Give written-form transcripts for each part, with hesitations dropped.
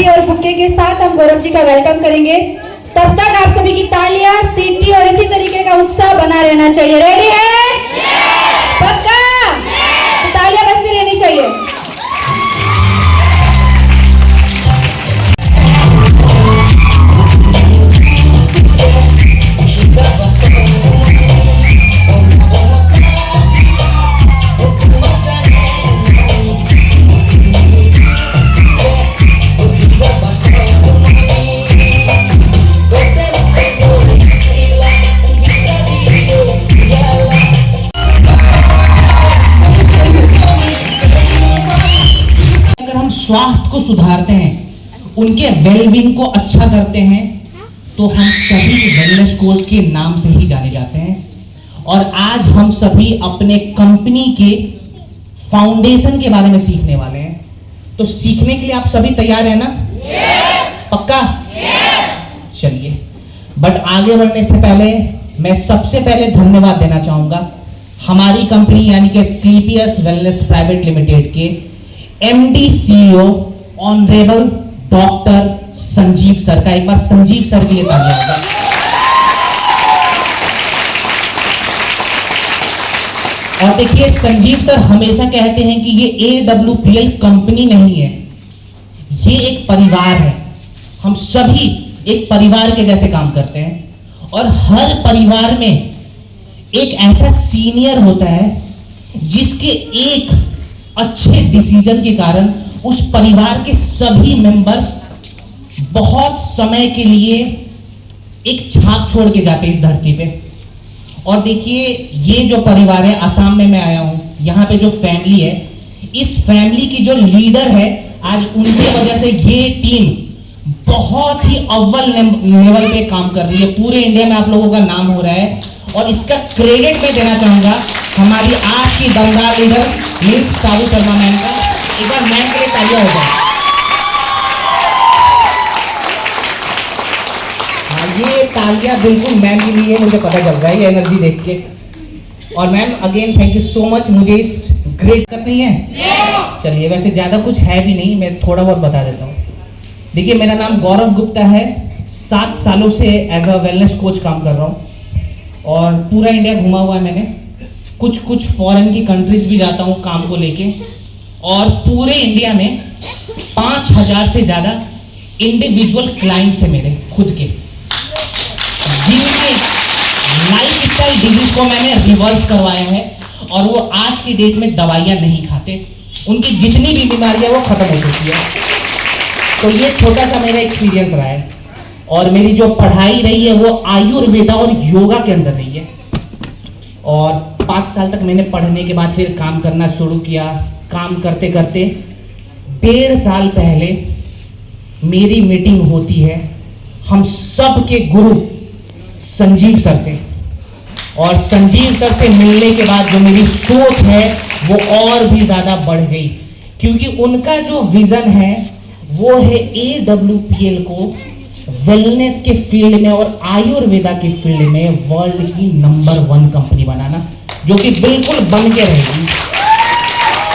Trophy और bouquet के साथ हम गौरव जी का वेलकम करेंगे। तब तक आप सभी की तालियां, सीटी और इसी तरीके का उत्साह बना रहना चाहिए। रेडी है? पक्का? तो तालियां बजती रहनी चाहिए। स्वास्थ्य को सुधारते हैं, उनके वेलबींग को अच्छा करते हैं, तो हम सभी वेलनेस कोच के नाम से ही जाने जाते हैं। और आज हम सभी अपने कंपनी के फाउंडेशन के बारे में सीखने वाले हैं। तो सीखने के लिए आप सभी तैयार हैं ना? पक्का? चलिए, बट आगे बढ़ने से पहले मैं सबसे पहले धन्यवाद देना चाहूंगा हमारी कंपनी यानी कि एस्क्लेपियस वेलनेस प्राइवेट लिमिटेड के MD CEO honourable doctor Sanjeev sir का। एक बार संजीव सर के लिए तालियां हो जाए। और देखिए, संजीव सर हमेशा कहते हैं कि ये AWPL कंपनी नहीं है, ये एक परिवार है। हम सभी एक परिवार के जैसे काम करते हैं और हर परिवार में एक ऐसा सीनियर होता है जिसके एक अच्छे डिसीजन के कारण उस परिवार के सभी मेंबर्स बहुत समय के लिए एक छाप छोड़ के जाते हैं इस धरती पे। और देखिए, ये जो परिवार है, असम में मैं आया हूं, यहाँ पे जो फैमिली है, इस फैमिली की जो लीडर है, आज उनकी वजह से ये टीम बहुत ही अव्वल लेवल पे काम कर रही है। पूरे इंडिया में आप लोगों का नाम हो रहा है और इसका क्रेडिट मैं देना चाहूंगा हमारी आज की दमदार लीडर मिस साबू शर्मा मैम का। एक बार मैम के लिए तालियां हो जाए। हाँ, ये तालियां बिल्कुल मैम के लिए, मुझे पता चल रहा है ये एनर्जी देख के। और ma'am again thank you so much, मुझे इस ग्रेट करना नहीं है। चलिए, वैसे ज्यादा कुछ है भी नहीं, मैं थोड़ा बहुत बता देता हूँ। देखिए, मेरा नाम गौरव गुप्ता है, 7 सालों से एज अ वेलनेस कोच काम कर रहा हूँ और पूरा इंडिया घुमा हुआ है मैंने। कुछ फॉरेन की कंट्रीज भी जाता हूँ काम को लेके। और पूरे इंडिया में 5000 से ज़्यादा इंडिविजुअल क्लाइंट्स हैं मेरे खुद के, जिनके लाइफस्टाइल डिजीज को मैंने रिवर्स करवाया है और वो आज की डेट में दवाइयाँ नहीं खाते। उनकी जितनी भी बीमारियाँ वो खत्म हो चुकी है। तो ये छोटा सा मेरा एक्सपीरियंस रहा है। और मेरी जो पढ़ाई रही है वो आयुर्वेदा और योगा के अंदर रही है। और 5 साल तक मैंने पढ़ने के बाद फिर काम करना शुरू किया। काम करते करते 1.5 साल पहले मेरी मीटिंग होती है हम सब के गुरु संजीव सर से। और संजीव सर से मिलने के बाद जो मेरी सोच है वो और भी ज़्यादा बढ़ गई, क्योंकि उनका जो विज़न है वो है AWPL को वेलनेस के फील्ड में और आयुर्वेदा के फील्ड में वर्ल्ड की नंबर 1 कंपनी बनाना, जो कि बिल्कुल बन के रहेगी।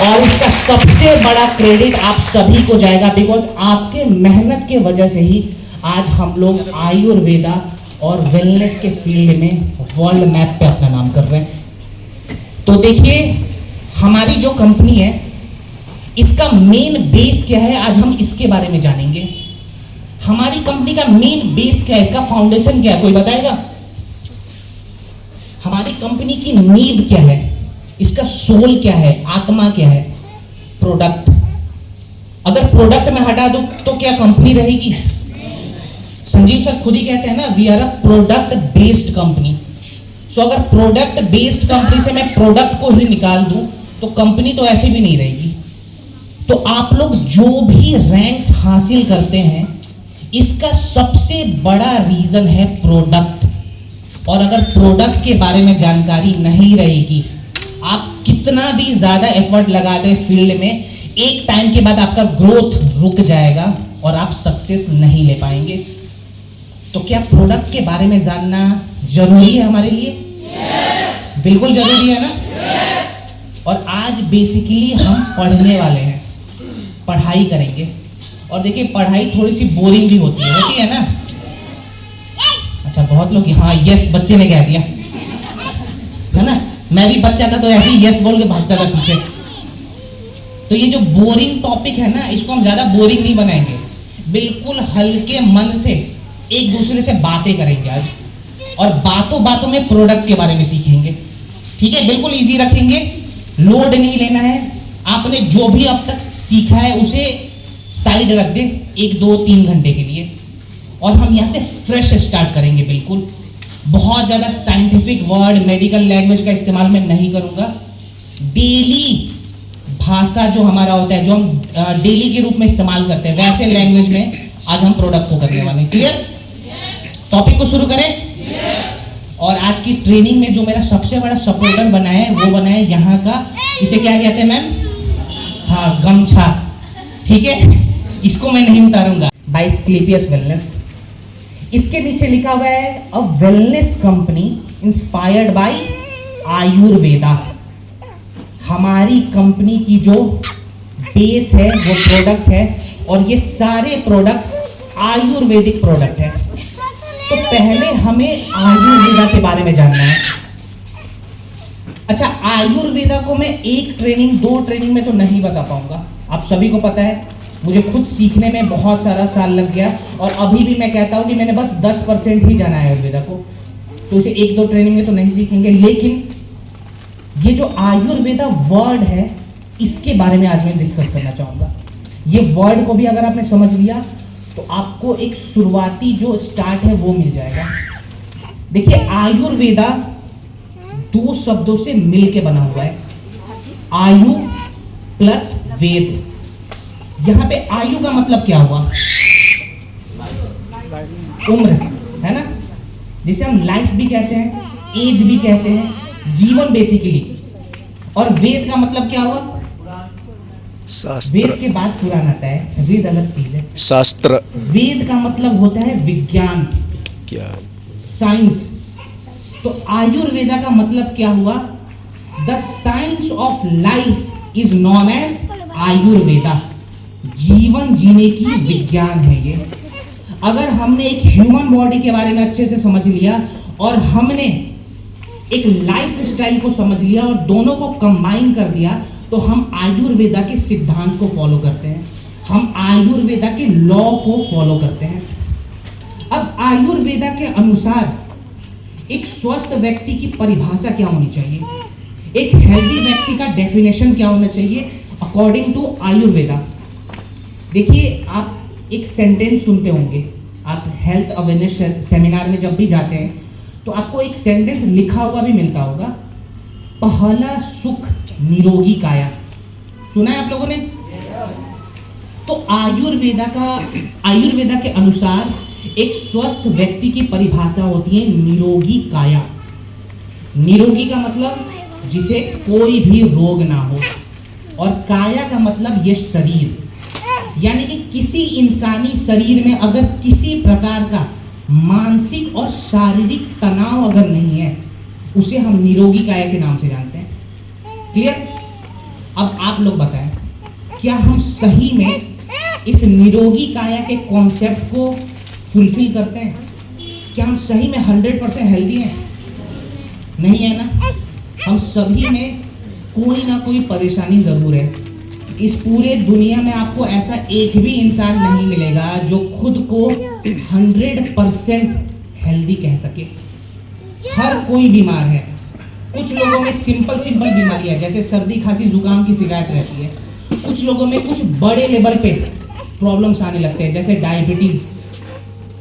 और इसका सबसे बड़ा क्रेडिट आप सभी को जाएगा, बिकॉज आपके मेहनत के वजह से ही आज हम लोग आयुर्वेदा और वेलनेस के फील्ड में वर्ल्ड मैप पे अपना नाम कर रहे हैं। तो देखिए, हमारी जो कंपनी है इसका मेन बेस क्या है, आज हम इसके बारे में जानेंगे। हमारी कंपनी का मेन बेस क्या है, इसका फाउंडेशन क्या है, कोई बताएगा? हमारी कंपनी की नींव क्या है, इसका सोल क्या है, आत्मा क्या है? प्रोडक्ट। अगर प्रोडक्ट में हटा दो तो क्या कंपनी रहेगी? संजीव सर खुद ही कहते हैं ना, we are a product based company. So अगर प्रोडक्ट बेस्ड कंपनी से मैं प्रोडक्ट को ही निकाल दूं तो कंपनी तो ऐसे भी नहीं रहेगी। तो आप लोग जो भी रैंक्स हासिल करते हैं, इसका सबसे बड़ा रीजन है प्रोडक्ट। और अगर प्रोडक्ट के बारे में जानकारी नहीं रहेगी, आप कितना भी ज्यादा एफर्ट लगा दें फील्ड में, एक टाइम के बाद आपका ग्रोथ रुक जाएगा और आप सक्सेस नहीं ले पाएंगे। तो क्या प्रोडक्ट के बारे में जानना जरूरी है हमारे लिए? yes! बिल्कुल जरूरी है ना? yes! और आज बेसिकली हम पढ़ने वाले हैं, पढ़ाई करेंगे। और देखिए पढ़ाई थोड़ी सी बोरिंग भी होती है ना? अच्छा बहुत लोग हाँ यस बच्चे ने कह दिया है ना। मैं भी बच्चा था तो ऐसे ही यस बोल के भागता था पीछे। तो ये जो बोरिंग टॉपिक है ना, इसको हम ज्यादा बोरिंग नहीं बनाएंगे, बिल्कुल हल्के मन से एक दूसरे से बातें करेंगे आज, और बातों बातों में प्रोडक्ट के बारे में सीखेंगे। ठीक है, बिल्कुल इजी रखेंगे, लोड नहीं लेना है। आपने जो भी अब तक सीखा है उसे साइड रख दे 1 2 3 घंटे के लिए, और हम यहाँ से फ्रेश स्टार्ट करेंगे। बिल्कुल बहुत ज़्यादा साइंटिफिक वर्ड, मेडिकल लैंग्वेज का इस्तेमाल मैं नहीं करूँगा। डेली भाषा जो हमारा होता है, जो हम डेली के रूप में इस्तेमाल करते हैं, वैसे लैंग्वेज में आज हम प्रोडक्ट को करने वाले हैं। क्लियर? टॉपिक को शुरू करें। और आज की ट्रेनिंग में जो मेरा सबसे बड़ा सपोर्टर बना है वो बना है यहाँ का, इसे क्या कहते हैं मैम? हाँ, गमछा। ठीक है, इसको मैं नहीं उतारूंगा। बाय एस्क्लेपियस वेलनेस, इसके नीचे लिखा हुआ है अ wellness company inspired by Ayurveda. हमारी कंपनी की जो बेस है वो प्रोडक्ट है, और ये सारे प्रोडक्ट आयुर्वेदिक प्रोडक्ट है। तो पहले हमें आयुर्वेदा के बारे में जानना है। अच्छा, आयुर्वेदा को मैं 1 ट्रेनिंग 2 ट्रेनिंग में तो नहीं बता पाऊंगा, आप सभी को पता है। मुझे खुद सीखने में बहुत सारा साल लग गया, और अभी भी मैं कहता हूं कि मैंने बस 10% ही जाना है आयुर्वेदा को, तो इसे 1 2 ट्रेनिंग में तो नहीं सीखेंगे। लेकिन ये जो आयुर्वेदा वर्ड है, इसके बारे में आज मैं डिस्कस करना चाहूंगा। ये वर्ड को भी अगर आपने समझ लिया तो आपको एक शुरुआती जो स्टार्ट है वो मिल जाएगा। देखिए, आयुर्वेदा 2 शब्दों से मिलके बना हुआ है, आयु प्लस वेद। यहां पे आयु का मतलब क्या हुआ? उम्र, है ना, जिसे हम लाइफ भी कहते हैं, एज भी कहते हैं, जीवन बेसिकली। और वेद का मतलब क्या हुआ? शास्त्र। वेद के बाद पुराण आता है, वेद अलग चीज है। शास्त्र। वेद का मतलब होता है विज्ञान, क्या? साइंस। तो आयुर्वेदा का मतलब क्या हुआ? The science of life is known as Ayurveda. जीवन जीने की विज्ञान है ये। अगर हमने एक ह्यूमन बॉडी के बारे में अच्छे से समझ लिया, और हमने एक लाइफ स्टाइल को समझ लिया, और दोनों को कंबाइन कर दिया, तो हम आयुर्वेदा के सिद्धांत को फॉलो करते हैं, हम आयुर्वेदा के लॉ को फॉलो करते हैं। अब आयुर्वेदा के अनुसार एक स्वस्थ व्यक्ति की परिभाषा क्या होनी चाहिए, एक हेल्दी व्यक्ति का डेफिनेशन क्या होना चाहिए अकॉर्डिंग टू आयुर्वेदा। देखिए, आप एक सेंटेंस सुनते होंगे, आप हेल्थ अवेयरनेस सेमिनार में जब भी जाते हैं तो आपको एक सेंटेंस लिखा हुआ भी मिलता होगा, पहला सुख निरोगी काया। सुना है आप लोगों ने? तो आयुर्वेदा के अनुसार एक स्वस्थ व्यक्ति की परिभाषा होती है निरोगी काया। निरोगी का मतलब जिसे कोई भी रोग ना हो, और काया का मतलब ये शरीर, यानी कि किसी इंसानी शरीर में अगर किसी प्रकार का मानसिक और शारीरिक तनाव अगर नहीं है, उसे हम निरोगी काया के नाम से जानते हैं। क्लियर? अब आप लोग बताएं, क्या हम सही में इस निरोगी काया के कॉन्सेप्ट को फुलफिल करते हैं? क्या हम सही में 100% हेल्दी हैं? नहीं है ना? हम सभी में कोई ना कोई परेशानी जरूर है। इस पूरे दुनिया में आपको ऐसा एक भी इंसान नहीं मिलेगा जो खुद को 100% हेल्दी कह सके। हर कोई बीमार है। कुछ लोगों में सिंपल बीमारियां जैसे सर्दी खांसी जुकाम की शिकायत रहती है, कुछ लोगों में कुछ बड़े लेवल पे प्रॉब्लम्स आने लगते हैं जैसे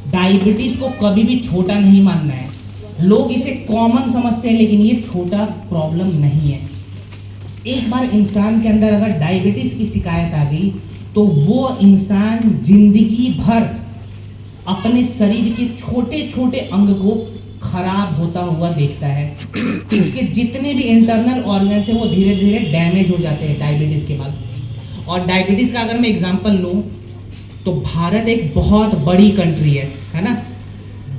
डायबिटीज को कभी भी छोटा नहीं मानना है। लोग इसे कॉमन समझते हैं, लेकिन ये छोटा प्रॉब्लम नहीं है। एक बार इंसान के अंदर अगर डायबिटीज की शिकायत आ गई तो वो इंसान जिंदगी भर अपने शरीर के छोटे छोटे अंग को खराब होता हुआ देखता है। उसके जितने भी इंटरनल ऑर्गन्स हैं वो धीरे धीरे डैमेज हो जाते हैं डायबिटीज के बाद। और डायबिटीज का अगर मैं एग्जांपल लूँ तो भारत एक बहुत बड़ी कंट्री है ना।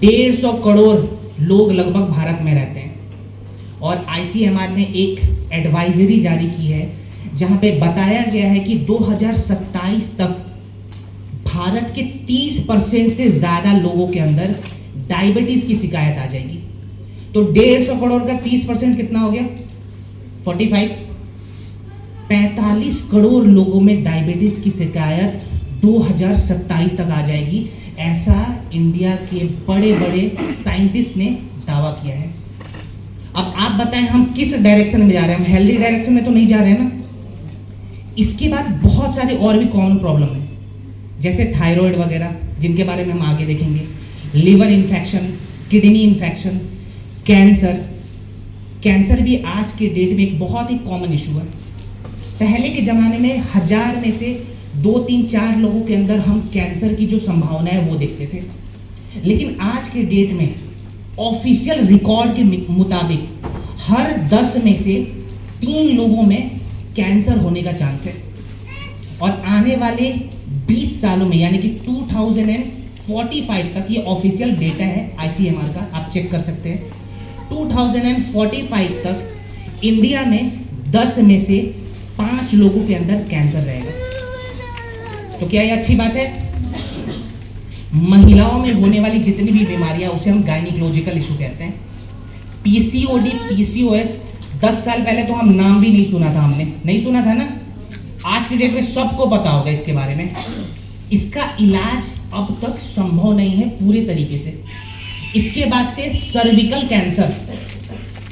150 करोड़ लोग लगभग भारत में रहते हैं, और ICMR ने एक एडवाइजरी जारी की है जहां पे बताया गया है कि 2027 तक भारत के 30% से ज्यादा लोगों के अंदर डायबिटीज की शिकायत आ जाएगी। तो 150 करोड़ का 30% कितना हो गया? 45 करोड़ लोगों में डायबिटीज की शिकायत 2027 तक आ जाएगी। ऐसा इंडिया के बड़े बड़े साइंटिस्ट ने दावा किया है। अब आप बताएं हम किस डायरेक्शन में जा रहे हैं? हम हेल्दी डायरेक्शन में तो नहीं जा रहे हैं ना। इसके बाद बहुत सारे और भी कॉमन प्रॉब्लम है, जैसे थायराइड वगैरह, जिनके बारे में हम आगे देखेंगे, liver infection, kidney infection, cancer. Cancer भी आज के डेट में एक बहुत ही कॉमन इशू है। पहले के ज़माने में 1000 में से 2, 3, 4 लोगों के अंदर हम कैंसर की जो संभावना है वो देखते थे, लेकिन आज के डेट में ऑफिशियल रिकॉर्ड के मुताबिक हर 10 में से 3 लोगों में कैंसर होने का चांस है। और आने वाले 20 सालों में, यानी कि 2045 तक, ये ऑफिशियल डेटा है ICMR का, आप चेक कर सकते हैं, 2045 तक इंडिया में 10 में से 5 लोगों के अंदर कैंसर रहेगा। तो क्या ये अच्छी बात है? महिलाओं में होने वाली जितनी भी बीमारियां, उसे हम गायनिकोलॉजिकल इशू कहते हैं। PCOD, PCOS 10 साल पहले तो हम नाम भी नहीं सुना था, हमने नहीं सुना था ना। आज के डेट में सबको पता होगा इसके बारे में। इसका इलाज अब तक संभव नहीं है पूरे तरीके से। इसके बाद से सर्विकल कैंसर,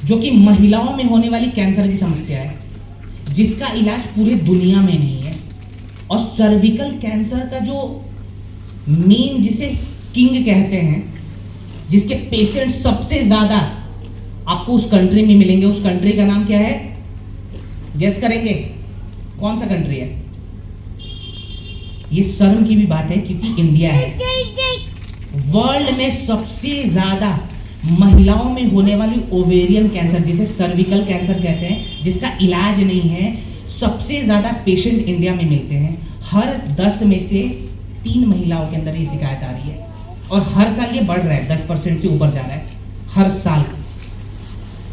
जो कि महिलाओं में होने वाली कैंसर की समस्या है, जिसका इलाज पूरे दुनिया में नहीं है। और सर्विकल कैंसर का जो मेन, जिसे किंग कहते हैं, जिसके पेशेंट सबसे ज्यादा आपको उस कंट्री में मिलेंगे, उस कंट्री का नाम क्या है? गेस करेंगे कौन सा कंट्री है? ये शर्म की भी बात है क्योंकि इंडिया है। वर्ल्ड में सबसे ज्यादा महिलाओं में होने वाली ओवेरियन कैंसर, जिसे सर्विकल कैंसर कहते हैं, जिसका इलाज नहीं है, सबसे ज्यादा पेशेंट इंडिया में मिलते हैं। हर 10 में से 3 महिलाओं के अंदर ये शिकायत आ रही है, और हर साल ये बढ़ रहा है, 10% से ऊपर जा रहा है हर साल।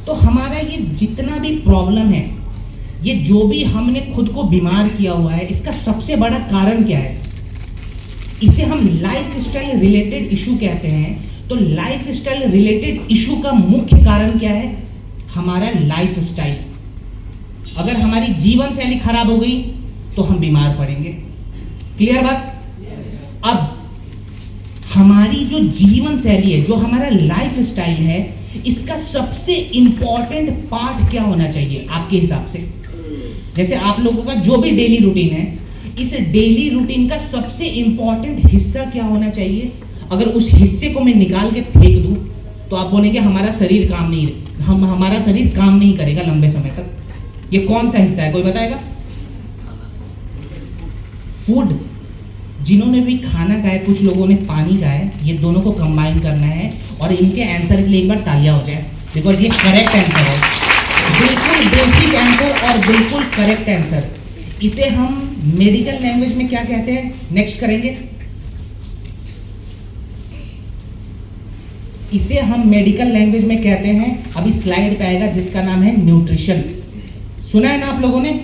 तो हमारा ये जितना भी प्रॉब्लम है, ये जो भी हमने खुद को बीमार किया हुआ है, इसका सबसे बड़ा कारण क्या है? इसे हम लाइफ स्टाइल रिलेटेड इशू कहते हैं। तो लाइफ स्टाइल रिलेटेड इशू का मुख्य कारण क्या है? हमारा लाइफ स्टाइल। अगर हमारी जीवन शैली खराब हो गई तो हम बीमार पड़ेंगे। क्लियर बात? अब हमारी जो जीवन शैली है, जो हमारा लाइफ स्टाइल है, इसका सबसे इंपॉर्टेंट पार्ट क्या होना चाहिए आपके हिसाब से? जैसे आप लोगों का जो भी डेली रूटीन है, इस डेली रूटीन का सबसे इंपॉर्टेंट हिस्सा क्या होना चाहिए? अगर उस हिस्से को मैं निकाल के फेंक दूं तो आप बोलेंगे हमारा शरीर हमारा शरीर काम नहीं करेगा लंबे समय तक। ये कौन सा हिस्सा है, कोई बताएगा? फूड। जिन्होंने भी खाना खाया, कुछ लोगों ने पानी खाया, ये दोनों को कंबाइन करना है। और इनके आंसर के लिए एक बार तालियां हो जाए, बिकॉज ये करेक्ट आंसर है, बिल्कुल बेसिक आंसर और बिल्कुल करेक्ट आंसर। इसे हम मेडिकल लैंग्वेज में क्या कहते हैं? नेक्स्ट करेंगे। इसे हम मेडिकल लैंग्वेज में कहते हैं, अभी स्लाइड पे आएगा, जिसका नाम है न्यूट्रिशन। सुना है ना आप लोगों ने?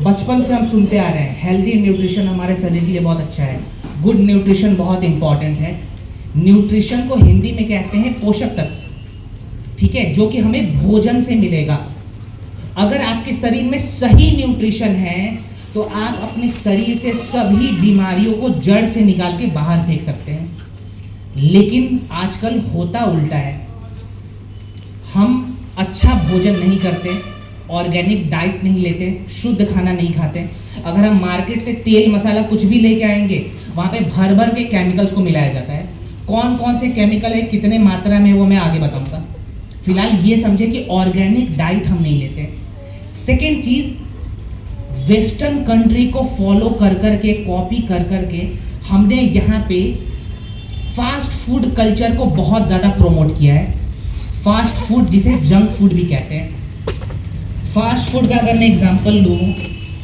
बचपन से हम सुनते आ रहे हैं हेल्दी न्यूट्रिशन हमारे शरीर के लिए बहुत अच्छा है, गुड न्यूट्रिशन बहुत इंपॉर्टेंट है। न्यूट्रिशन को हिंदी में कहते हैं पोषक तत्व, ठीक है, जो कि हमें भोजन से मिलेगा। अगर आपके शरीर में सही न्यूट्रिशन है तो आप अपने शरीर से सभी बीमारियों को जड़ से निकाल के बाहर फेंक सकते हैं। लेकिन आजकल होता उल्टा है, हम अच्छा भोजन नहीं करते, ऑर्गेनिक डाइट नहीं लेते, शुद्ध खाना नहीं खाते। अगर हम मार्केट से तेल मसाला कुछ भी लेके आएंगे, वहाँ पे भर भर के केमिकल्स को मिलाया जाता है। कौन कौन से केमिकल है, कितने मात्रा में, वो मैं आगे बताऊंगा। फिलहाल ये समझे कि ऑर्गेनिक डाइट हम नहीं लेते। सेकेंड चीज, वेस्टर्न कंट्री को फॉलो कर करके, कॉपी कर करके हमने यहाँ पे फास्ट फूड कल्चर को बहुत ज़्यादा प्रमोट किया है। फास्ट फूड, जिसे जंक फूड भी कहते हैं। फास्ट फूड का अगर मैं एग्जांपल लूँ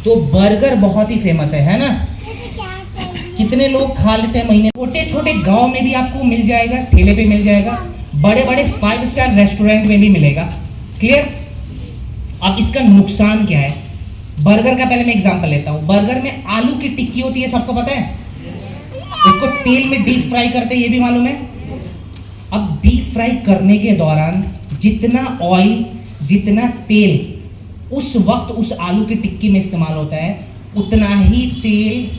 तो बर्गर बहुत ही फेमस है ना? कितने लोग खा लेते हैं महीने। छोटे छोटे गांव में भी आपको मिल जाएगा, ठेले पे मिल जाएगा, बड़े बड़े 5 स्टार रेस्टोरेंट में भी मिलेगा। क्लियर? अब इसका नुकसान क्या है? बर्गर का पहले मैं एग्जांपल लेता हूँ। बर्गर में आलू की टिक्की होती है, सबको पता है? उसको तेल में डीप फ्राई करते हैं, ये भी मालूम है। अब डीप फ्राई करने के दौरान जितना ऑयल, जितना तेल उस वक्त उस आलू की टिक्की में इस्तेमाल होता है, उतना ही तेल,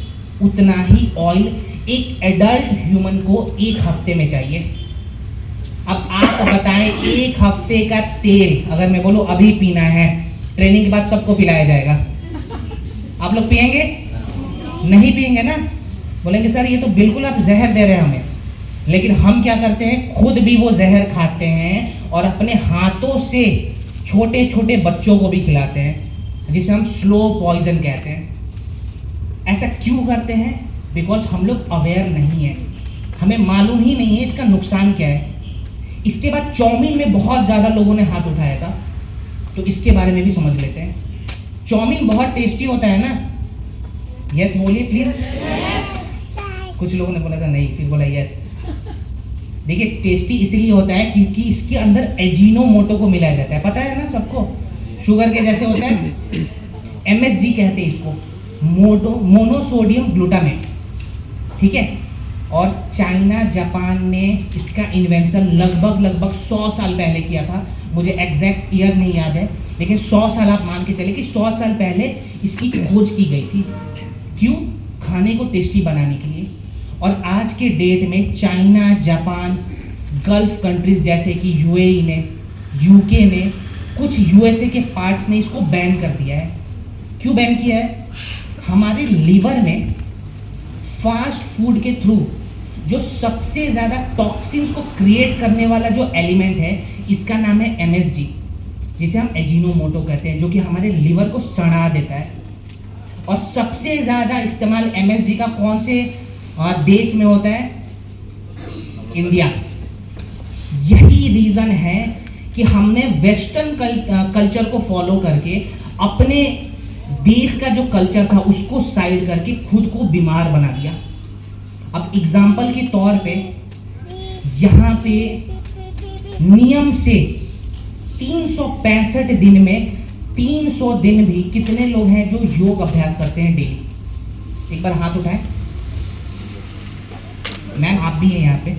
उतना ही ऑयल एक एडल्ट ह्यूमन को एक हफ्ते में चाहिए। अब आप बताएं, एक हफ्ते का तेल अगर मैं बोलूं अभी पीना है, ट्रेनिंग के बाद सबको पिलाया जाएगा, आप लोग पिएंगे? नहीं पिएंगे ना, बोलेंगे सर ये तो बिल्कुल आप जहर दे रहे हैं हमें। लेकिन हम क्या करते हैं, खुद भी वो जहर खाते हैं और अपने हाथों से छोटे छोटे बच्चों को भी खिलाते हैं, जिसे हम स्लो पॉइजन कहते हैं। ऐसा क्यों करते हैं? बिकॉज हम लोग अवेयर नहीं है, हमें मालूम ही नहीं है इसका नुकसान क्या है। इसके बाद चाउमीन में बहुत ज़्यादा लोगों ने हाथ उठाया था, तो इसके बारे में भी समझ लेते हैं। चाउमीन बहुत टेस्टी होता है ना? यस बोलिए प्लीज। कुछ लोगों ने बोला था नहीं, फिर बोला यस। देखिए टेस्टी इसलिए होता है क्योंकि इसके अंदर एजिनोमोटो को मिलाया जाता है, पता है ना सबको, शुगर के जैसे होता है, MSG कहते हैं इसको, मोनोसोडियम ग्लूटामेट, ठीक है। और चाइना जापान ने इसका इन्वेंशन लगभग 100 साल पहले किया था, मुझे एग्जैक्ट ईयर नहीं याद है, लेकिन 100 साल आप मान के चले कि 100 साल पहले इसकी खोज की गई थी। क्यों? खाने को टेस्टी बनाने के लिए। और आज के डेट में चाइना, जापान, गल्फ कंट्रीज जैसे कि UAE ने, UK ने, कुछ USA के पार्ट्स ने इसको बैन कर दिया है। क्यों बैन किया है? हमारे लीवर में फास्ट फूड के थ्रू जो सबसे ज़्यादा टॉक्सिन्स को क्रिएट करने वाला जो एलिमेंट है, इसका नाम है MSG, जिसे हम एजिनोमोटो कहते हैं, जो कि हमारे लीवर को सड़ा देता है। और सबसे ज़्यादा इस्तेमाल MSG का कौन से देश में होता है? इंडिया। यही रीज़न है कि हमने वेस्टर्न कल्चर को फॉलो करके अपने देश का जो कल्चर था उसको साइड करके खुद को बीमार बना दिया। अब एग्जाम्पल के तौर पे यहाँ पे नियम से 365 दिन में 300 दिन भी कितने लोग हैं जो योग अभ्यास करते हैं डेली? एक बार हाथ उठाएं। मैम आप भी हैं यहाँ पे,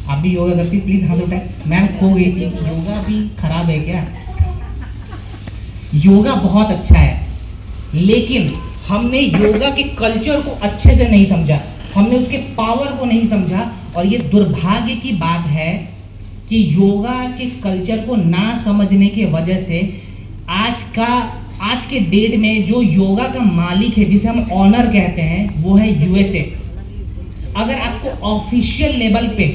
आप भी योगा करती, प्लीज हाथ उठाएं। मैम खो गई थी, योगा भी खराब है क्या? योगा बहुत अच्छा है, लेकिन हमने योगा के कल्चर को अच्छे से नहीं समझा, हमने उसके पावर को नहीं समझा। और ये दुर्भाग्य की बात है कि योगा के कल्चर को ना समझने के वजह से आज के डेट में जो योगा का मालिक है, जिसे हम ऑनर कहते हैं, वो है USA। अगर आपको ऑफिशियल लेवल पे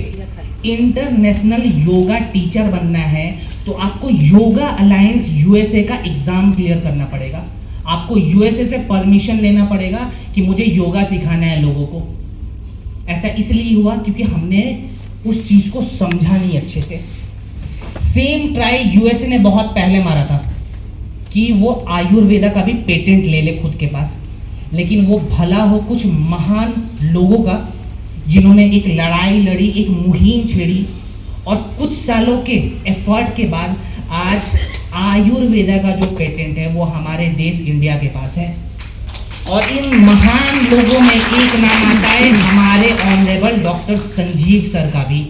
इंटरनेशनल योगा टीचर बनना है तो आपको योगा अलायंस USA का एग्जाम क्लियर करना पड़ेगा। आपको USA से परमिशन लेना पड़ेगा कि मुझे योगा सिखाना है लोगों को। ऐसा इसलिए हुआ क्योंकि हमने उस चीज को समझा नहीं अच्छे से। सेम ट्राई USA ने बहुत पहले मारा था कि वो आयुर्वेदा का भी पेटेंट ले ले खुद के पास, लेकिन वो भला हो कुछ महान लोगों का जिन्होंने एक लड़ाई लड़ी, एक मुहिम छेड़ी, और कुछ सालों के एफर्ट के बाद आज आयुर्वेदा का जो पेटेंट है वो हमारे देश इंडिया के पास है। और इन महान लोगों में एक नाम आता है हमारे ऑनरेबल डॉक्टर संजीव सर का भी।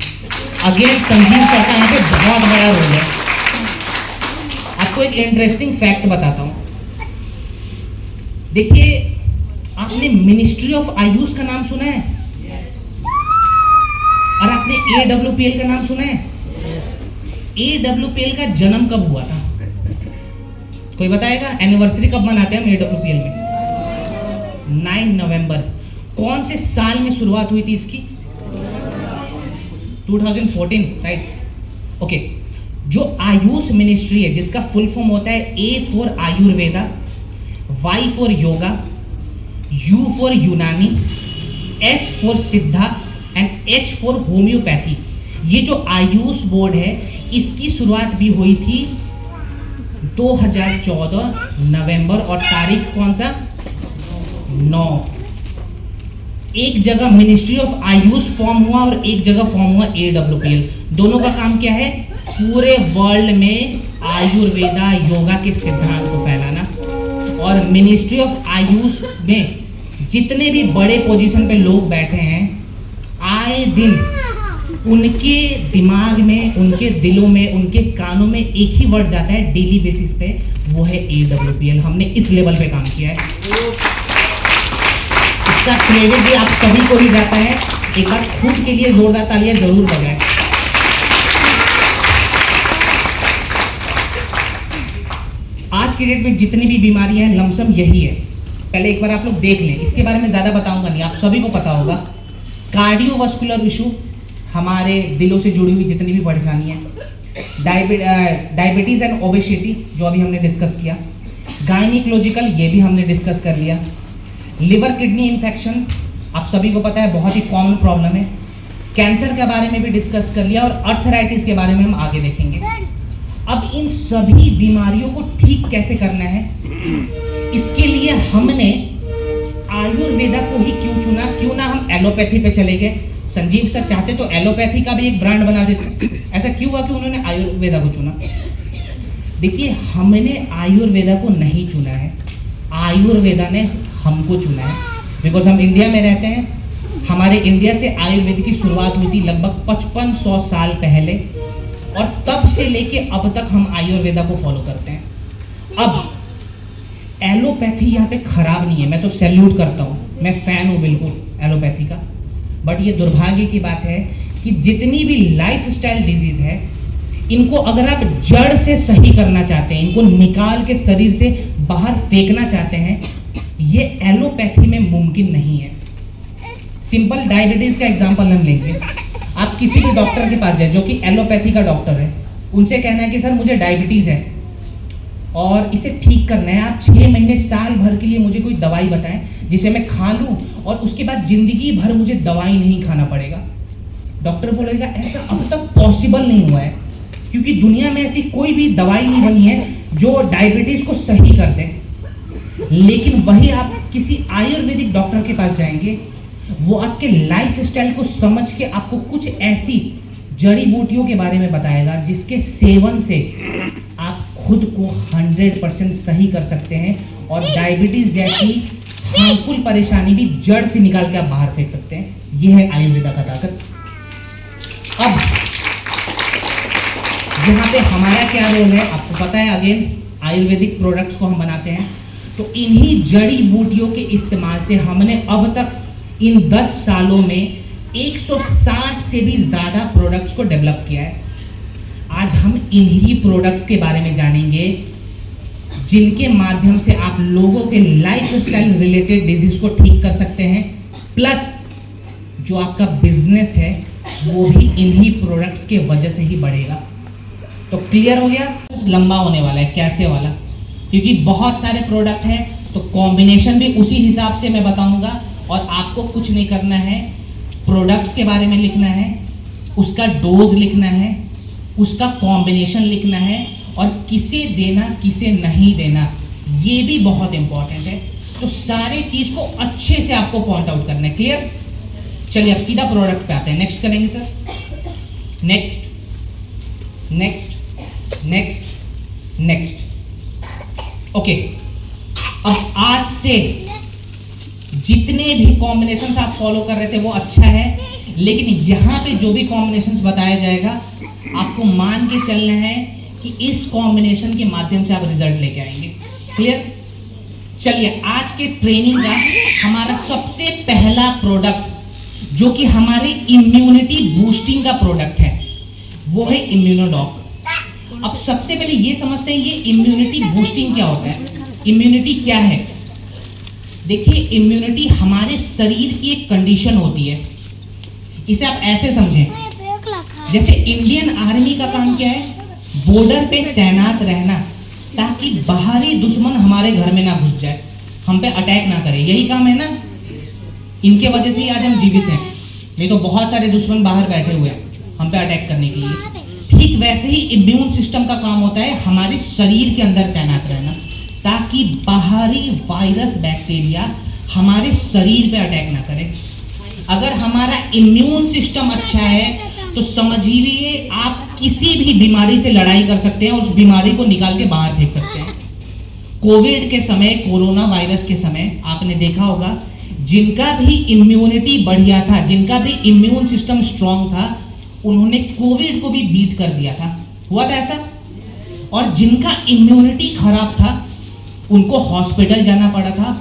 अगेन संजीव सर का यहाँ पे बहुत बड़ा रोल है। आपको एक इंटरेस्टिंग फैक्ट बताता हूँ। देखिए, आपने मिनिस्ट्री ऑफ आयुष का नाम सुना है? और आपने AWPL का नाम सुना है? AWPL का जन्म कब हुआ था? कोई बताएगा? एनिवर्सरी कब मनाते हैं हम AWPL में? 9 नवंबर। कौन से साल में शुरुआत हुई थी इसकी? 2014, राइट? ओके। जो आयुष मिनिस्ट्री है, जिसका फुल फॉर्म होता है A for Ayurveda, Y for yoga, U for यूनानी, S फॉर सिद्धा एंड H फॉर होम्योपैथी। ये जो आयुष बोर्ड है, इसकी शुरुआत भी हुई थी 2014 नवंबर, और तारीख कौन सा? 9। एक जगह मिनिस्ट्री ऑफ आयुष फॉर्म हुआ और एक जगह फॉर्म हुआ AWPL। दोनों का काम क्या है? पूरे वर्ल्ड में आयुर्वेदा योगा के सिद्धांत को फैलाना। और मिनिस्ट्री ऑफ आयुष में जितने भी बड़े पोजीशन पे लोग बैठे हैं आए दिन उनके दिमाग में, उनके दिलों में, उनके कानों में एक ही वर्ड जाता है डेली बेसिस पे, वो है AWPL। हमने इस लेवल पे काम किया है, इसका क्रेडिट भी आप सभी को ही जाता है। एक बार खुद के लिए जोरदार तालियां जरूर बजाएं। आज के डेट में जितनी भी बीमारियां हैं, लमसम यही है। पहले एक बार आप लोग देख लें, इसके बारे में ज्यादा बताऊंगा नहीं, आप सभी को पता होगा। कार्डियोवास्कुलर इशू, हमारे दिलों से जुड़ी हुई जितनी भी परेशानियां, डायबिटीज एंड ओबेसिटी जो अभी हमने डिस्कस किया, गायनिकोलॉजिकल ये भी हमने डिस्कस कर लिया, लिवर किडनी इन्फेक्शन आप सभी को पता है बहुत ही कॉमन प्रॉब्लम है, कैंसर के बारे में भी डिस्कस कर लिया, और अर्थराइटिस के बारे में हम आगे देखेंगे। अब इन सभी बीमारियों को ठीक कैसे करना है, इसके लिए हमने आयुर्वेदा को ही क्यों चुना, क्यों ना हम एलोपैथी पे चले गए। संजीव सर चाहते तो एलोपैथी का भी एक ब्रांड बना देते, ऐसा क्यों हुआ कि उन्होंने आयुर्वेदा को चुना। देखिए, हमने आयुर्वेदा को नहीं चुना है, आयुर्वेदा ने हमको चुना है। बिकॉज हम इंडिया में रहते हैं, हमारे इंडिया से आयुर्वेद की शुरुआत हुई थी लगभग 5500 साल पहले, और तब से लेके अब तक हम आयुर्वेदा को फॉलो करते हैं। अब एलोपैथी यहाँ पे खराब नहीं है, मैं तो सैल्यूट करता हूँ, मैं फैन हूँ बिल्कुल एलोपैथी का। बट ये दुर्भाग्य की बात है कि जितनी भी लाइफस्टाइल डिजीज है, इनको अगर आप जड़ से सही करना चाहते हैं, इनको निकाल के शरीर से बाहर फेंकना चाहते हैं, ये एलोपैथी में मुमकिन नहीं है। सिंपल डायबिटीज का एग्जांपल हम लेंगे। आप किसी भी डॉक्टर के पास जाए जो कि एलोपैथी का डॉक्टर है, उनसे कहना है कि सर मुझे डायबिटीज है और इसे ठीक करना है, आप 6 महीने साल भर के लिए मुझे कोई दवाई बताएं जिसे मैं खा लूं और उसके बाद जिंदगी भर मुझे दवाई नहीं खाना पड़ेगा। डॉक्टर बोलेगा ऐसा अब तक पॉसिबल नहीं हुआ है, क्योंकि दुनिया में ऐसी कोई भी दवाई नहीं बनी है जो डायबिटीज को सही कर दे। लेकिन वही आप किसी आयुर्वेदिक डॉक्टर के पास जाएंगे, वो आपके लाइफ स्टाइल को समझ के आपको कुछ ऐसी जड़ी बूटियों के बारे में बताएगा जिसके सेवन से आप खुद को 100% सही कर सकते हैं और डायबिटीज जैसी हार्मफुल परेशानी भी जड़ से निकाल के आप बाहर फेंक सकते हैं। यह है आयुर्वेदा का ताकत। अब यहाँ पे हमारा क्या रोल है आपको पता है। अगेन आयुर्वेदिक प्रोडक्ट्स को हम बनाते हैं, तो इन्हीं जड़ी बूटियों के इस्तेमाल से हमने अब तक इन 10 सालों में 160 से भी ज़्यादा प्रोडक्ट्स को डेवलप किया है। आज हम इन्हीं प्रोडक्ट्स के बारे में जानेंगे जिनके माध्यम से आप लोगों के लाइफ स्टाइल रिलेटेड डिजीज को ठीक कर सकते हैं, प्लस जो आपका बिजनेस है वो भी इन्हीं प्रोडक्ट्स के वजह से ही बढ़ेगा। तो क्लियर हो गया। लंबा होने वाला है कैसे वाला, क्योंकि बहुत सारे प्रोडक्ट हैं, तो कॉम्बिनेशन भी उसी हिसाब से मैं बताऊंगा। और आपको कुछ नहीं करना है, प्रोडक्ट्स के बारे में लिखना है, उसका डोज लिखना है, उसका कॉम्बिनेशन लिखना है, और किसे देना किसे नहीं देना ये भी बहुत इंपॉर्टेंट है। तो सारे चीज को अच्छे से आपको पॉइंट आउट करना है। क्लियर। चलिए अब सीधा प्रोडक्ट पे आते हैं। नेक्स्ट करेंगे sir. Next next next next. Okay, अब आज से जितने भी कॉम्बिनेशंस आप फॉलो कर रहे थे वो अच्छा है, लेकिन यहाँ पे जो भी कॉम्बिनेशंस बताया जाएगा आपको मान के चलना है कि इस कॉम्बिनेशन के माध्यम से आप रिजल्ट लेके आएंगे। क्लियर। चलिए आज के ट्रेनिंग का हमारा सबसे पहला प्रोडक्ट जो कि हमारे इम्यूनिटी बूस्टिंग का प्रोडक्ट है वो है इम्यूनोडॉक। अब सबसे पहले ये समझते हैं ये इम्यूनिटी बूस्टिंग क्या होता है। इम्यूनिटी क्या है? देखिए, इम्यूनिटी हमारे शरीर की एक कंडीशन होती है। इसे आप ऐसे समझें, जैसे इंडियन आर्मी का काम क्या है? बॉर्डर पे तैनात रहना, ताकि बाहरी दुश्मन हमारे घर में ना घुस जाए, हम पे अटैक ना करे। यही काम है ना। इनके वजह से ही आज हम जीवित हैं, नहीं तो बहुत सारे दुश्मन बाहर बैठे हुए हैं हम पे अटैक करने के लिए। ठीक वैसे ही इम्यून सिस्टम का काम होता है हमारे शरीर के अंदर तैनात रहना, ताकि बाहरी वायरस बैक्टीरिया हमारे शरीर पे अटैक ना करे। अगर हमारा इम्यून सिस्टम अच्छा है तो समझिए आप किसी भी बीमारी से लड़ाई कर सकते हैं, उस बीमारी को निकाल के बाहर फेंक सकते हैं। कोविड के समय, कोरोना वायरस के समय आपने देखा होगा जिनका भी इम्यूनिटी बढ़िया था, जिनका भी इम्यून सिस्टम स्ट्रांग था, उन्होंने कोविड को भी बीट कर दिया था। हुआ था ऐसा? और जिनका इम्यूनिटी खराब था उनको हॉस्पिटल जाना पड़ा था,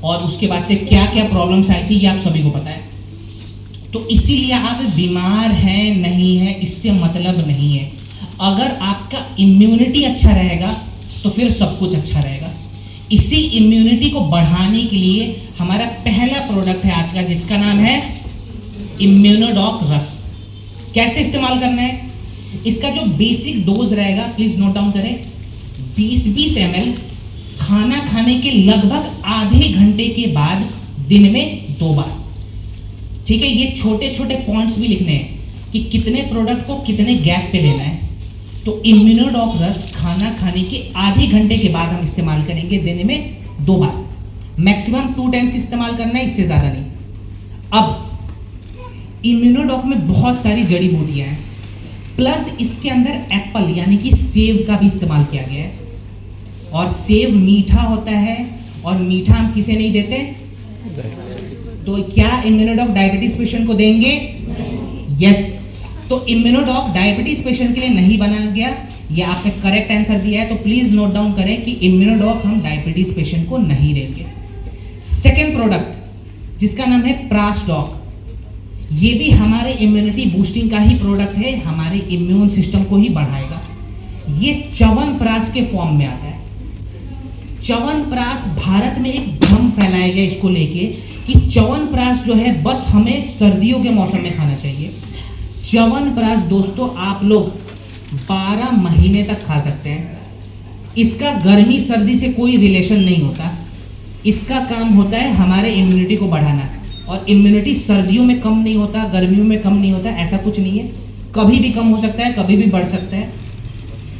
और उसके बाद से क्या क्या प्रॉब्लम्स आई थी ये आप सभी को पता है। तो इसीलिए आप बीमार हैं नहीं है इससे मतलब नहीं है। अगर आपका इम्यूनिटी अच्छा रहेगा तो फिर सब कुछ अच्छा रहेगा। इसी इम्यूनिटी को बढ़ाने के लिए हमारा पहला प्रोडक्ट है आज का, जिसका नाम है इम्यूनोडॉक रस। कैसे इस्तेमाल करना है? इसका जो बेसिक डोज रहेगा प्लीज नोट डाउन करें, 20-20 ml खाना खाने के लगभग आधे घंटे के बाद दिन में 2 बार। ठीक है, ये छोटे छोटे पॉइंट्स भी लिखने हैं कि कितने प्रोडक्ट को कितने गैप पे लेना है। तो इम्यूनोडॉक रस खाना खाने के आधे घंटे के बाद हम इस्तेमाल करेंगे, दिन में 2 बार, मैक्सिमम 2 टाइम्स इस्तेमाल करना है, इससे ज़्यादा नहीं। अब इम्यूनोडॉक में बहुत सारी जड़ी बूटियां हैं, प्लस इसके अंदर एप्पल यानी कि सेब का भी इस्तेमाल किया गया है, और सेब मीठा होता है, और मीठा हम किसे नहीं देते? तो क्या इम्यूनोडॉक डायबिटीज पेशेंट को देंगे? यस। तो इम्यूनोडॉक डायबिटीज पेशेंट के लिए नहीं बनाया गया, ये आपने करेक्ट आंसर दिया है। तो प्लीज नोट डाउन करें कि इम्यूनोडॉक हम डायबिटीज पेशेंट को नहीं देंगे। सेकेंड प्रोडक्ट जिसका नाम है प्रासडॉक, ये भी हमारे इम्यूनिटी बूस्टिंग का ही प्रोडक्ट है, हमारे इम्यून सिस्टम को ही बढ़ाएगा। ये च्यवनप्राश के फॉर्म में आता है। च्यवनप्राश भारत में एक भ्रम फैलाया गया इसको लेके कि च्यवनप्राश जो है बस हमें सर्दियों के मौसम में खाना चाहिए। च्यवनप्राश दोस्तों आप लोग 12 महीने तक खा सकते हैं। इसका गर्मी सर्दी से कोई रिलेशन नहीं होता। इसका काम होता है हमारे इम्यूनिटी को बढ़ाना, और इम्यूनिटी सर्दियों में कम नहीं होता, गर्मियों में कम नहीं होता, ऐसा कुछ नहीं है। कभी भी कम हो सकता है, कभी भी बढ़ सकता है।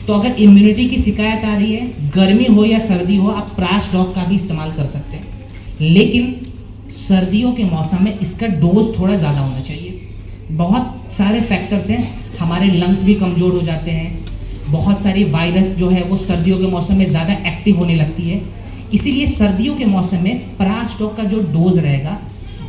तो अगर इम्यूनिटी की शिकायत आ रही है, गर्मी हो या सर्दी हो, आप प्रासडॉक का भी इस्तेमाल कर सकते हैं। लेकिन सर्दियों के मौसम में इसका डोज थोड़ा ज़्यादा होना चाहिए। बहुत सारे फैक्टर्स हैं, हमारे लंग्स भी कमज़ोर हो जाते हैं, बहुत सारी वायरस जो है वो सर्दियों के मौसम में ज़्यादा एक्टिव होने लगती है। इसीलिए सर्दियों के मौसम में प्रासडॉक का जो डोज रहेगा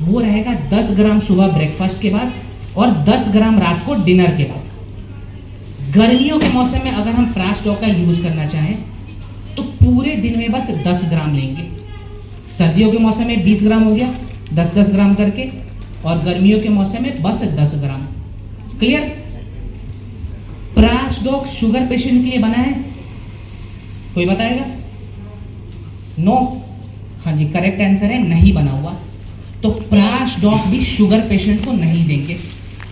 वो रहेगा 10 ग्राम सुबह ब्रेकफास्ट के बाद और 10 ग्राम रात को डिनर के बाद। गर्मियों के मौसम में अगर हम प्रासडॉक का यूज़ करना चाहें तो पूरे दिन में बस 10 ग्राम लेंगे। सर्दियों के मौसम में 20 ग्राम हो गया, 10-10 ग्राम करके, और गर्मियों के मौसम में बस 10 ग्राम। क्लियर? प्रासडॉक शुगर पेशेंट के लिए बना है? कोई बताएगा? नो? हाँ जी, करेक्ट आंसर है, नहीं बना हुआ। तो प्रासडॉक भी शुगर पेशेंट को नहीं देंगे।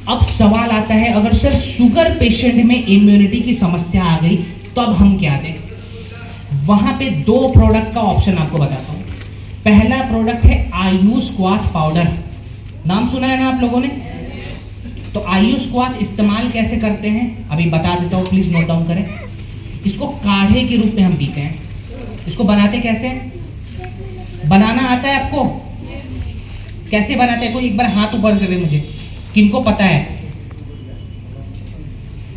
अब सवाल आता है, अगर सर शुगर पेशेंट में इम्यूनिटी की समस्या आ गई तो अब हम क्या दें? वहां पे 2 प्रोडक्ट का ऑप्शन आपको बताता हूं। पहला प्रोडक्ट है आयुस्क्वाथ पाउडर। नाम सुना है ना आप लोगों ने? तो आयुस्क्वाथ इस्तेमाल कैसे करते हैं अभी बता देता हूं, प्लीज नोट डाउन करें। इसको काढ़े के रूप में हम पीते हैं। इसको बनाते कैसे? बनाना आता है आपको? कैसे बनाते हैं? कोई एक बार हाथ ऊपर करे मुझे, किनको पता है?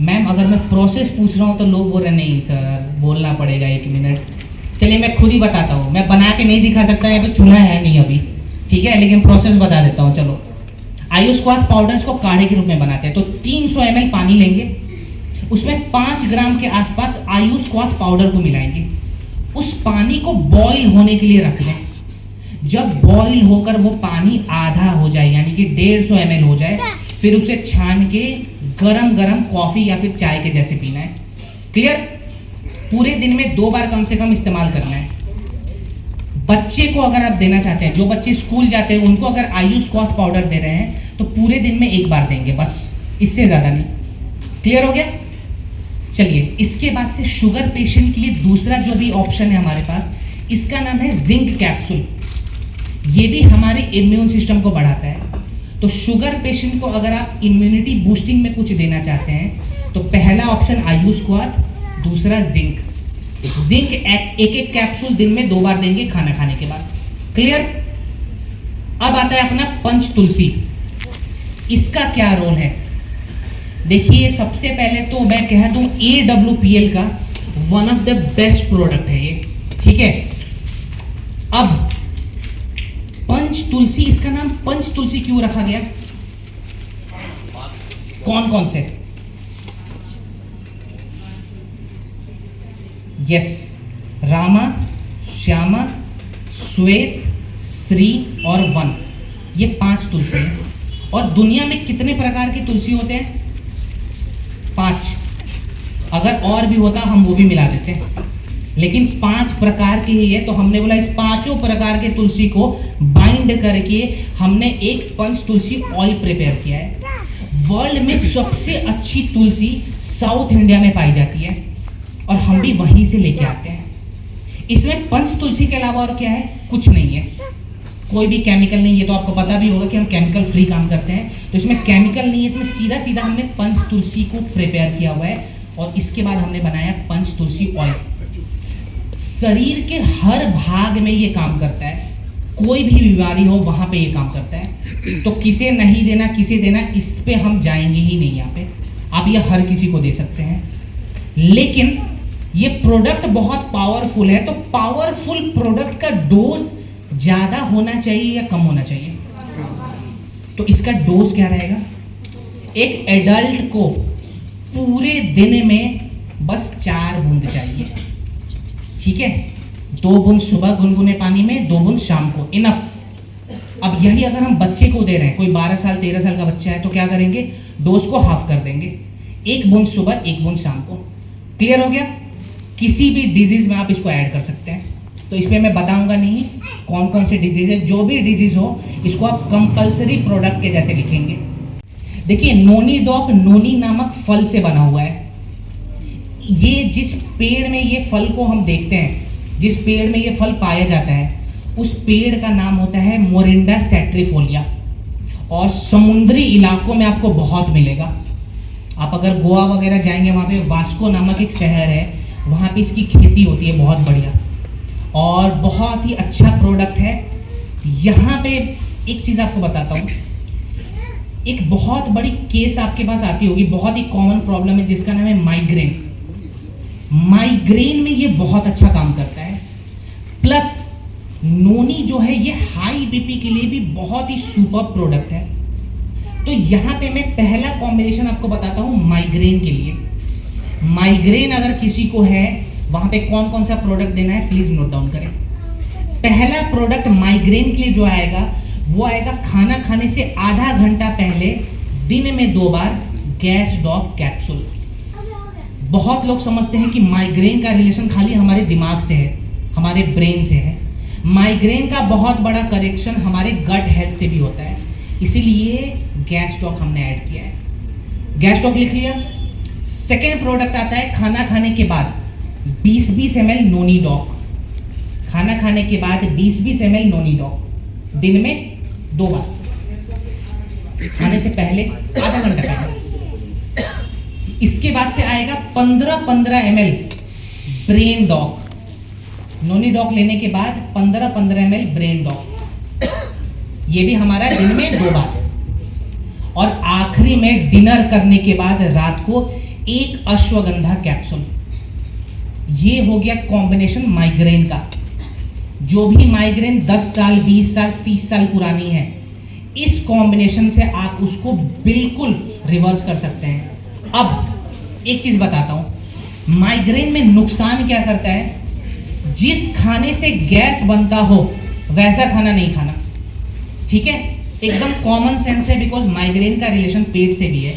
मैम अगर मैं प्रोसेस पूछ रहा हूँ तो लोग बोल रहे नहीं सर बोलना पड़ेगा 1 मिनट। चलिए मैं खुद ही बताता हूँ, मैं बना के नहीं दिखा सकता, यहाँ पे चूल्हा है नहीं अभी, ठीक है, लेकिन प्रोसेस बता देता हूँ। चलो, आयुस्क्वाथ पाउडर्स को काढ़े के रूप में बनाते हैं। तो 300 ml पानी लेंगे, उसमें 5 ग्राम के आसपास आयुस्क्वाथ पाउडर को मिलाएंगे। उस पानी को बॉईल होने के लिए रख दें। जब बॉईल होकर वो पानी आधा हो जाए यानी कि 150 ml हो जाए, फिर उसे छान के गरम गरम कॉफी या फिर चाय के जैसे पीना है। क्लियर? पूरे दिन में 2 बार कम से कम इस्तेमाल करना है। बच्चे को अगर आप देना चाहते हैं, जो बच्चे स्कूल जाते हैं उनको अगर आयुस्क्वाथ पाउडर दे रहे हैं तो पूरे दिन में 1 बार देंगे, बस, इससे ज़्यादा नहीं। क्लियर हो गया? चलिए, इसके बाद से शुगर पेशेंट के लिए दूसरा जो भी ऑप्शन है हमारे पास, इसका नाम है जिंक कैप्सूल। ये भी हमारे इम्यून सिस्टम को बढ़ाता है। तो शुगर पेशेंट को अगर आप इम्यूनिटी बूस्टिंग में कुछ देना चाहते हैं तो पहला ऑप्शन आयुस्क्वाथ, दूसरा जिंक। जिंक एक कैप्सूल दिन में 2 बार देंगे खाना खाने के बाद। क्लियर? अब आता है अपना पंच तुलसी। इसका क्या रोल है? देखिए, सबसे पहले तो मैं कह दूं AWPL का one of the best product है ये, ठीक है। अब पंच तुलसी, इसका नाम पंच तुलसी क्यों रखा गया? कौन कौन से? यस, रामा, श्यामा, श्वेत, श्री और वन, ये 5 तुलसी हैं। और दुनिया में कितने प्रकार की तुलसी होते हैं? 5। अगर और भी होता हम वो भी मिला देते हैं, लेकिन 5 प्रकार की ही है। तो हमने बोला इस 5 प्रकार के तुलसी को बाइंड करके हमने एक पंच तुलसी ऑयल प्रिपेयर किया है। वर्ल्ड में सबसे अच्छी तुलसी साउथ इंडिया में पाई जाती है और हम भी वहीं से लेके आते हैं। इसमें पंच तुलसी के अलावा और क्या है? कुछ नहीं है, कोई भी केमिकल नहीं। ये तो आपको पता भी होगा कि हम केमिकल फ्री काम करते हैं, तो इसमें केमिकल नहीं है। इसमें सीधा सीधा हमने पंच तुलसी को प्रिपेयर किया हुआ है और इसके बाद हमने बनाया पंच तुलसी ऑयल। शरीर के हर भाग में ये काम करता है, कोई भी बीमारी हो वहां पे ये काम करता है। तो किसे नहीं देना, किसे देना, इस पे हम जाएंगे ही नहीं। यहाँ पे आप ये हर किसी को दे सकते हैं, लेकिन ये प्रोडक्ट बहुत पावरफुल है। तो पावरफुल प्रोडक्ट का डोज ज्यादा होना चाहिए या कम होना चाहिए? तो इसका डोज क्या रहेगा? एक एडल्ट को पूरे दिन में बस 4 बूंद चाहिए, ठीक है? 2 बूंद सुबह गुनगुने पानी में, 2 बूंद शाम को, इनफ। अब यही अगर हम बच्चे को दे रहे हैं, कोई 12 साल 13 साल का बच्चा है, तो क्या करेंगे? डोज को हाफ कर देंगे, 1 बूंद सुबह 1 बूंद शाम को। क्लियर हो गया? किसी भी डिजीज में आप इसको ऐड कर सकते हैं। तो इसमें मैं बताऊंगा नहीं कौन कौन से डिजीज है, जो भी डिजीज हो इसको आप कंपलसरी प्रोडक्ट के जैसे लिखेंगे। देखिए, नोनी डॉक नोनी नामक फल से बना हुआ है। ये जिस पेड़ में ये फल को हम देखते हैं, जिस पेड़ में ये फल पाया जाता है, उस पेड़ का नाम होता है मोरिंडा सैट्रिफोलिया और समुद्री इलाकों में आपको बहुत मिलेगा। आप अगर गोवा वगैरह जाएंगे, वहाँ पे वास्को नामक एक शहर है, वहाँ पे इसकी खेती होती है बहुत बढ़िया और बहुत ही अच्छा प्रोडक्ट है। यहाँ पे एक चीज़ आपको बताता हूँ, एक बहुत बड़ी केस आपके पास आती होगी, बहुत ही कॉमन प्रॉब्लम है जिसका नाम है माइग्रेन। माइग्रेन में ये बहुत अच्छा काम करता है। प्लस नोनी जो है ये हाई बीपी के लिए भी बहुत ही सुपर प्रोडक्ट है। तो यहाँ पे मैं पहला कॉम्बिनेशन आपको बताता हूँ माइग्रेन के लिए। माइग्रेन अगर किसी को है, वहाँ पे कौन कौन सा प्रोडक्ट देना है प्लीज नोट डाउन करें। पहला प्रोडक्ट माइग्रेन के लिए जो आएगा वो आएगा खाना खाने से आधा घंटा पहले दिन में 2 बार गैस डॉग कैप्सूल। बहुत लोग समझते हैं कि माइग्रेन का रिलेशन खाली हमारे दिमाग से है, हमारे ब्रेन से है। माइग्रेन का बहुत बड़ा करेक्शन हमारे गट हेल्थ से भी होता है, इसीलिए गैस डॉग हमने ऐड किया है। गैस डॉग लिख लिया। सेकेंड प्रोडक्ट आता है खाना खाने के बाद 20-20 ml नोनी डॉग। खाना खाने के बाद 20-20 ml नोनी डॉग, दिन में 2 बार, खाने से पहले आधा घंटा पहले। इसके बाद से आएगा 15-15 ml ब्रेन डॉग। नोनी डॉग लेने के बाद 15-15 ml ब्रेन डॉग, ये भी हमारा दिन में 2 बार। और आखिरी में डिनर करने के बाद रात को 1 अश्वगंधा कैप्सूल। ये हो गया कॉम्बिनेशन माइग्रेन का। जो भी माइग्रेन 10 साल 20 साल 30 साल पुरानी है, इस कॉम्बिनेशन से आप उसको बिल्कुल रिवर्स कर सकते हैं। अब एक चीज बताता हूं, माइग्रेन में नुकसान क्या करता है? जिस खाने से गैस बनता हो वैसा खाना नहीं खाना, ठीक है? एकदम कॉमन सेंस है, बिकॉज माइग्रेन का रिलेशन पेट से भी है।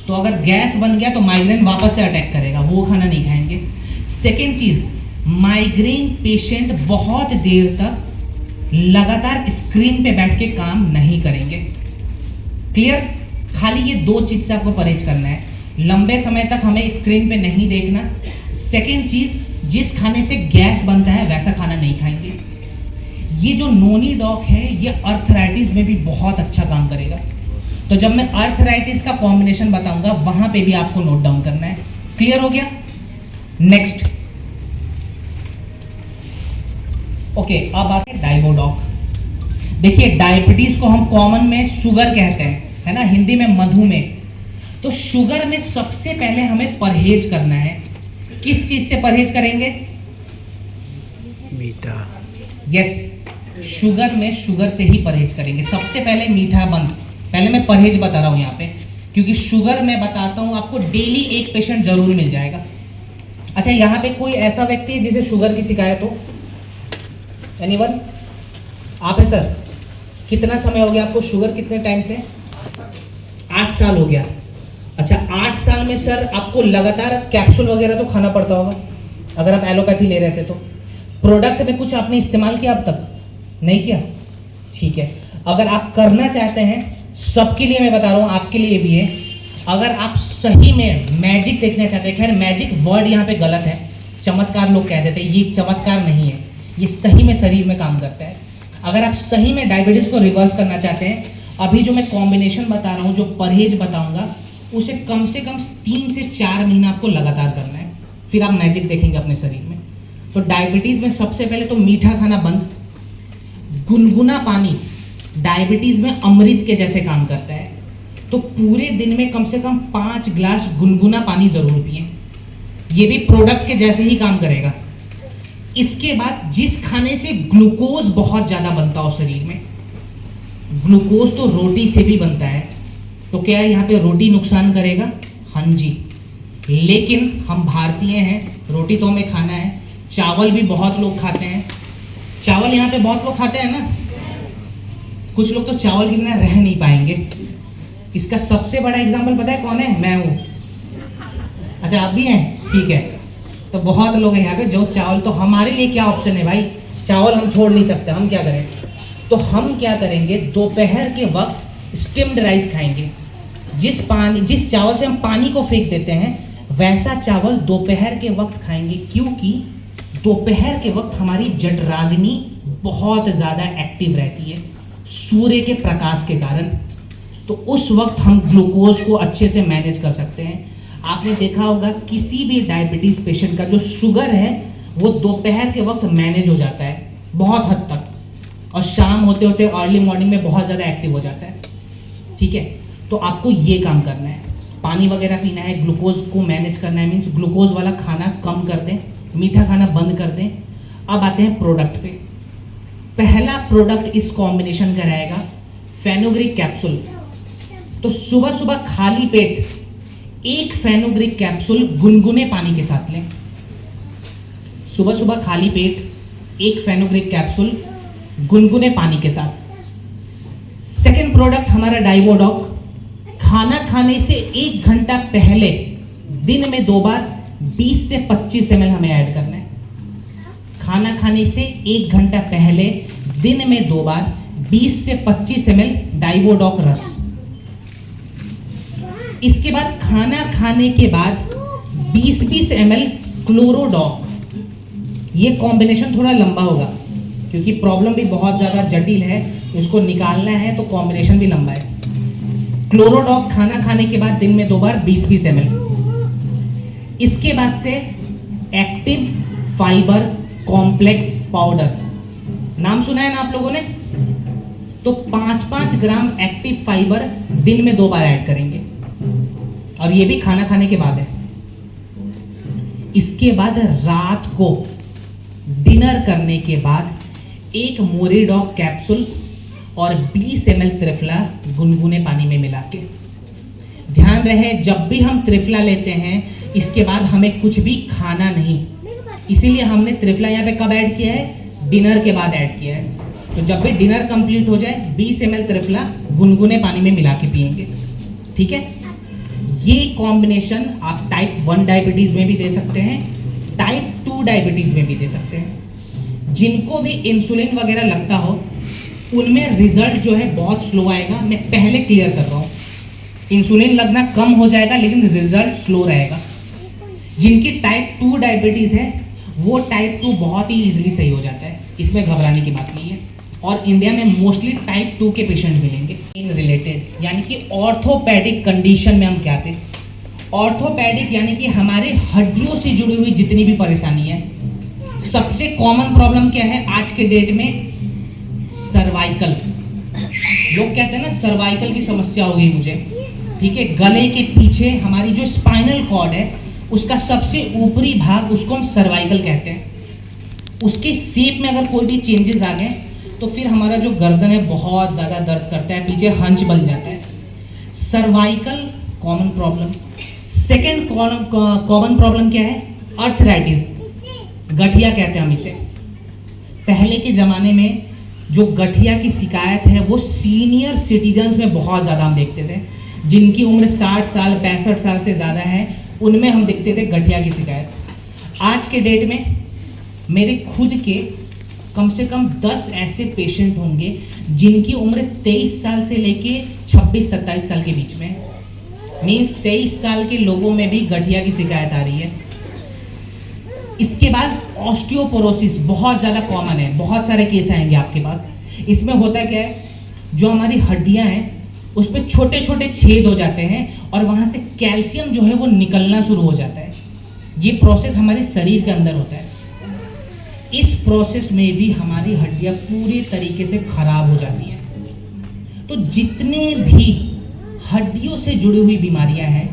तो अगर गैस बन गया तो माइग्रेन वापस से अटैक करेगा, वो खाना नहीं खाएंगे। सेकेंड चीज, माइग्रेन पेशेंट बहुत देर तक लगातार स्क्रीन पे बैठ के काम नहीं करेंगे। क्लियर? खाली ये 2 चीज से आपको परहेज करना है। लंबे समय तक हमें स्क्रीन पे नहीं देखना। सेकेंड चीज, जिस खाने से गैस बनता है वैसा खाना नहीं खाएंगे। ये जो नोनी डॉग है ये अर्थराइटिस में भी बहुत अच्छा काम करेगा। तो जब मैं अर्थराइटिस का कॉम्बिनेशन बताऊंगा वहां पे भी आपको नोट डाउन करना है। क्लियर हो गया? नेक्स्ट, ओके, अब आते हैं डाइबोडॉक। देखिए, डायबिटीज को हम कॉमन में शुगर कहते हैं, है ना, हिंदी में मधुमेह। तो शुगर में सबसे पहले हमें परहेज करना है। किस चीज से परहेज करेंगे? मीठा। यस, शुगर में शुगर से ही परहेज करेंगे। सबसे पहले मीठा बंद। पहले मैं परहेज बता रहा हूँ यहाँ पे, क्योंकि शुगर मैं बताता हूँ आपको डेली एक पेशेंट जरूर मिल जाएगा। अच्छा, यहाँ पे कोई ऐसा व्यक्ति है जिसे शुगर की शिकायत हो? एनीवन? आप है सर? कितना समय हो गया आपको शुगर? कितने टाइम से? 8 साल हो गया। अच्छा, 8 साल में सर आपको लगातार कैप्सूल वगैरह तो खाना पड़ता होगा अगर आप एलोपैथी ले रहे थे तो। प्रोडक्ट में कुछ आपने इस्तेमाल किया अब तक? नहीं किया? ठीक है। अगर आप करना चाहते हैं, सबके लिए मैं बता रहा हूँ, आपके लिए भी है, अगर आप सही में मैजिक देखना चाहते हैं, खैर मैजिक वर्ड यहाँ पे गलत है, चमत्कार लोग कह देते हैं, ये चमत्कार नहीं है, ये सही में शरीर में काम करता है। अगर आप सही में डायबिटीज़ को रिवर्स करना चाहते हैं, अभी जो मैं कॉम्बिनेशन बता रहा हूँ, जो परहेज बताऊँगा, उसे कम से कम 3 से 4 महीना आपको लगातार करना है, फिर आप मैजिक देखेंगे अपने शरीर में। तो डायबिटीज़ में सबसे पहले तो मीठा खाना बंद। गुनगुना पानी डायबिटीज़ में अमृत के जैसे काम करता है, तो पूरे दिन में कम से कम 5 ग्लास गुनगुना पानी ज़रूर पिएं। ये भी प्रोडक्ट के जैसे ही काम करेगा। इसके बाद जिस खाने से ग्लूकोज बहुत ज़्यादा बनता हो शरीर में, ग्लूकोज तो रोटी से भी बनता है, तो क्या यहाँ पे रोटी नुकसान करेगा? हाँ जी, लेकिन हम भारतीय हैं, रोटी तो हमें खाना है। चावल भी बहुत लोग खाते हैं, चावल यहाँ पे बहुत लोग खाते हैं ना, कुछ लोग तो चावल के बिना रह नहीं पाएंगे। इसका सबसे बड़ा एग्जाम्पल पता है कौन है? मैं हूँ। अच्छा, आप भी हैं? ठीक है। तो बहुत लोग हैं यहाँ पे जो चावल, तो हमारे लिए क्या ऑप्शन है भाई? चावल हम छोड़ नहीं सकते, हम क्या करें? तो हम क्या करेंगे, दोपहर के वक्त स्टीम्ड राइस खाएंगे। जिस चावल से हम पानी को फेंक देते हैं, वैसा चावल दोपहर के वक्त खाएंगे, क्योंकि दोपहर के वक्त हमारी जठराग्नि बहुत ज़्यादा एक्टिव रहती है सूर्य के प्रकाश के कारण। तो उस वक्त हम ग्लूकोज को अच्छे से मैनेज कर सकते हैं। आपने देखा होगा किसी भी डायबिटीज़ पेशेंट का जो शुगर है वो दोपहर के वक्त मैनेज हो जाता है बहुत हद तक, और शाम होते होते अर्ली मॉर्निंग में बहुत ज़्यादा एक्टिव हो जाता है। ठीक है, तो आपको ये काम करना है, पानी वगैरह पीना है, ग्लूकोज को मैनेज करना है, मीन्स ग्लूकोज वाला खाना कम कर दें, मीठा खाना बंद कर दें। अब आते हैं प्रोडक्ट पे। पहला प्रोडक्ट इस कॉम्बिनेशन का रहेगा फेनुग्रीक कैप्सूल। तो सुबह सुबह खाली पेट 1 फेनुग्रीक कैप्सूल गुनगुने पानी के साथ लें। सुबह सुबह खाली पेट 1 फेनुग्रीक कैप्सूल गुनगुने पानी के साथ। सेकेंड प्रोडक्ट हमारा डाइबोडॉक। खाना खाने से 1 घंटा पहले दिन में 2 बार 20 से 25 ml हमें ऐड करना है। खाना खाने से 1 घंटा पहले दिन में 2 बार 20 से 25 ml डाइबोडॉक रस। इसके बाद खाना खाने के बाद 20-20 ml क्लोरोडॉक। ये कॉम्बिनेशन थोड़ा लंबा होगा क्योंकि प्रॉब्लम भी बहुत ज़्यादा जटिल है, इसको निकालना है तो कॉम्बिनेशन भी लंबा है। क्लोरोडॉक खाना खाने के बाद दिन में 2 बार 20-20 ml। इसके बाद से एक्टिव फाइबर कॉम्प्लेक्स पाउडर, नाम सुना है ना आप लोगों ने? तो 5-5 ग्राम एक्टिव फाइबर दिन में 2 बार ऐड करेंगे, और ये भी खाना खाने के बाद है। इसके बाद रात को डिनर करने के बाद 1 मोरिडॉक कैप्सूल और 20 ml त्रिफला गुनगुने पानी में मिला के। ध्यान रहे, जब भी हम त्रिफला लेते हैं इसके बाद हमें कुछ भी खाना नहीं, इसीलिए हमने त्रिफला यहाँ पे कब ऐड किया है? डिनर के बाद ऐड किया है। तो जब भी डिनर कंप्लीट हो जाए 20 ml त्रिफला गुनगुने पानी में मिला के पिएंगे। ठीक है, ये कॉम्बिनेशन आप टाइप 1 डायबिटीज़ में भी दे सकते हैं, टाइप 2 डायबिटीज़ में भी दे सकते हैं। जिनको भी इंसुलिन वगैरह लगता हो उनमें रिजल्ट जो है बहुत स्लो आएगा। मैं पहले क्लियर कर रहा हूँ, इंसुलिन लगना कम हो जाएगा लेकिन रिजल्ट स्लो रहेगा। जिनकी टाइप 2 डायबिटीज़ है वो टाइप 2 बहुत ही ईजिली सही हो जाता है, इसमें घबराने की बात नहीं है। और इंडिया में मोस्टली टाइप 2 के पेशेंट मिलेंगे। इन रिलेटेड यानी कि ऑर्थोपेडिक कंडीशन में हम क्या थे? ऑर्थोपेडिक यानी कि हमारे हड्डियों से जुड़ी हुई जितनी भी परेशानी है। सबसे कॉमन प्रॉब्लम क्या है आज के डेट में? सर्वाइकल। लोग कहते हैं ना सर्वाइकल की समस्या हो गई मुझे। ठीक है, गले के पीछे हमारी जो स्पाइनल कॉर्ड है उसका सबसे ऊपरी भाग, उसको हम सर्वाइकल कहते हैं। उसके शेप में अगर कोई भी चेंजेस आ गए तो फिर हमारा जो गर्दन है बहुत ज़्यादा दर्द करता है, पीछे हंच बन जाता है। Cervical common problem. Second common problem क्या है? अर्थराइटिस, गठिया कहते हैं हम इसे। पहले के ज़माने में जो गठिया की शिकायत है वो सीनियर सिटीजन्स में बहुत ज़्यादा हम देखते थे, जिनकी उम्र 60 साल 65 साल से ज़्यादा है, उनमें हम देखते थे गठिया की शिकायत। आज के डेट में मेरे खुद के कम से कम 10 ऐसे पेशेंट होंगे जिनकी उम्र 23 साल से लेके 26-27 साल के बीच में है। मीन्स 23 साल के लोगों में भी गठिया की शिकायत आ रही है। इसके बाद ऑस्टियोपोरोसिस बहुत ज़्यादा कॉमन है, बहुत सारे केस आएंगे आपके पास। इसमें होता क्या है, जो हमारी हड्डियां हैं उस पर छोटे छोटे छेद हो जाते हैं और वहाँ से कैल्शियम जो है वो निकलना शुरू हो जाता है। ये प्रोसेस हमारे शरीर के अंदर होता है। इस प्रोसेस में भी हमारी हड्डियां पूरी तरीके से खराब हो जाती हैं। तो जितने भी हड्डियों से जुड़ी हुई बीमारियां हैं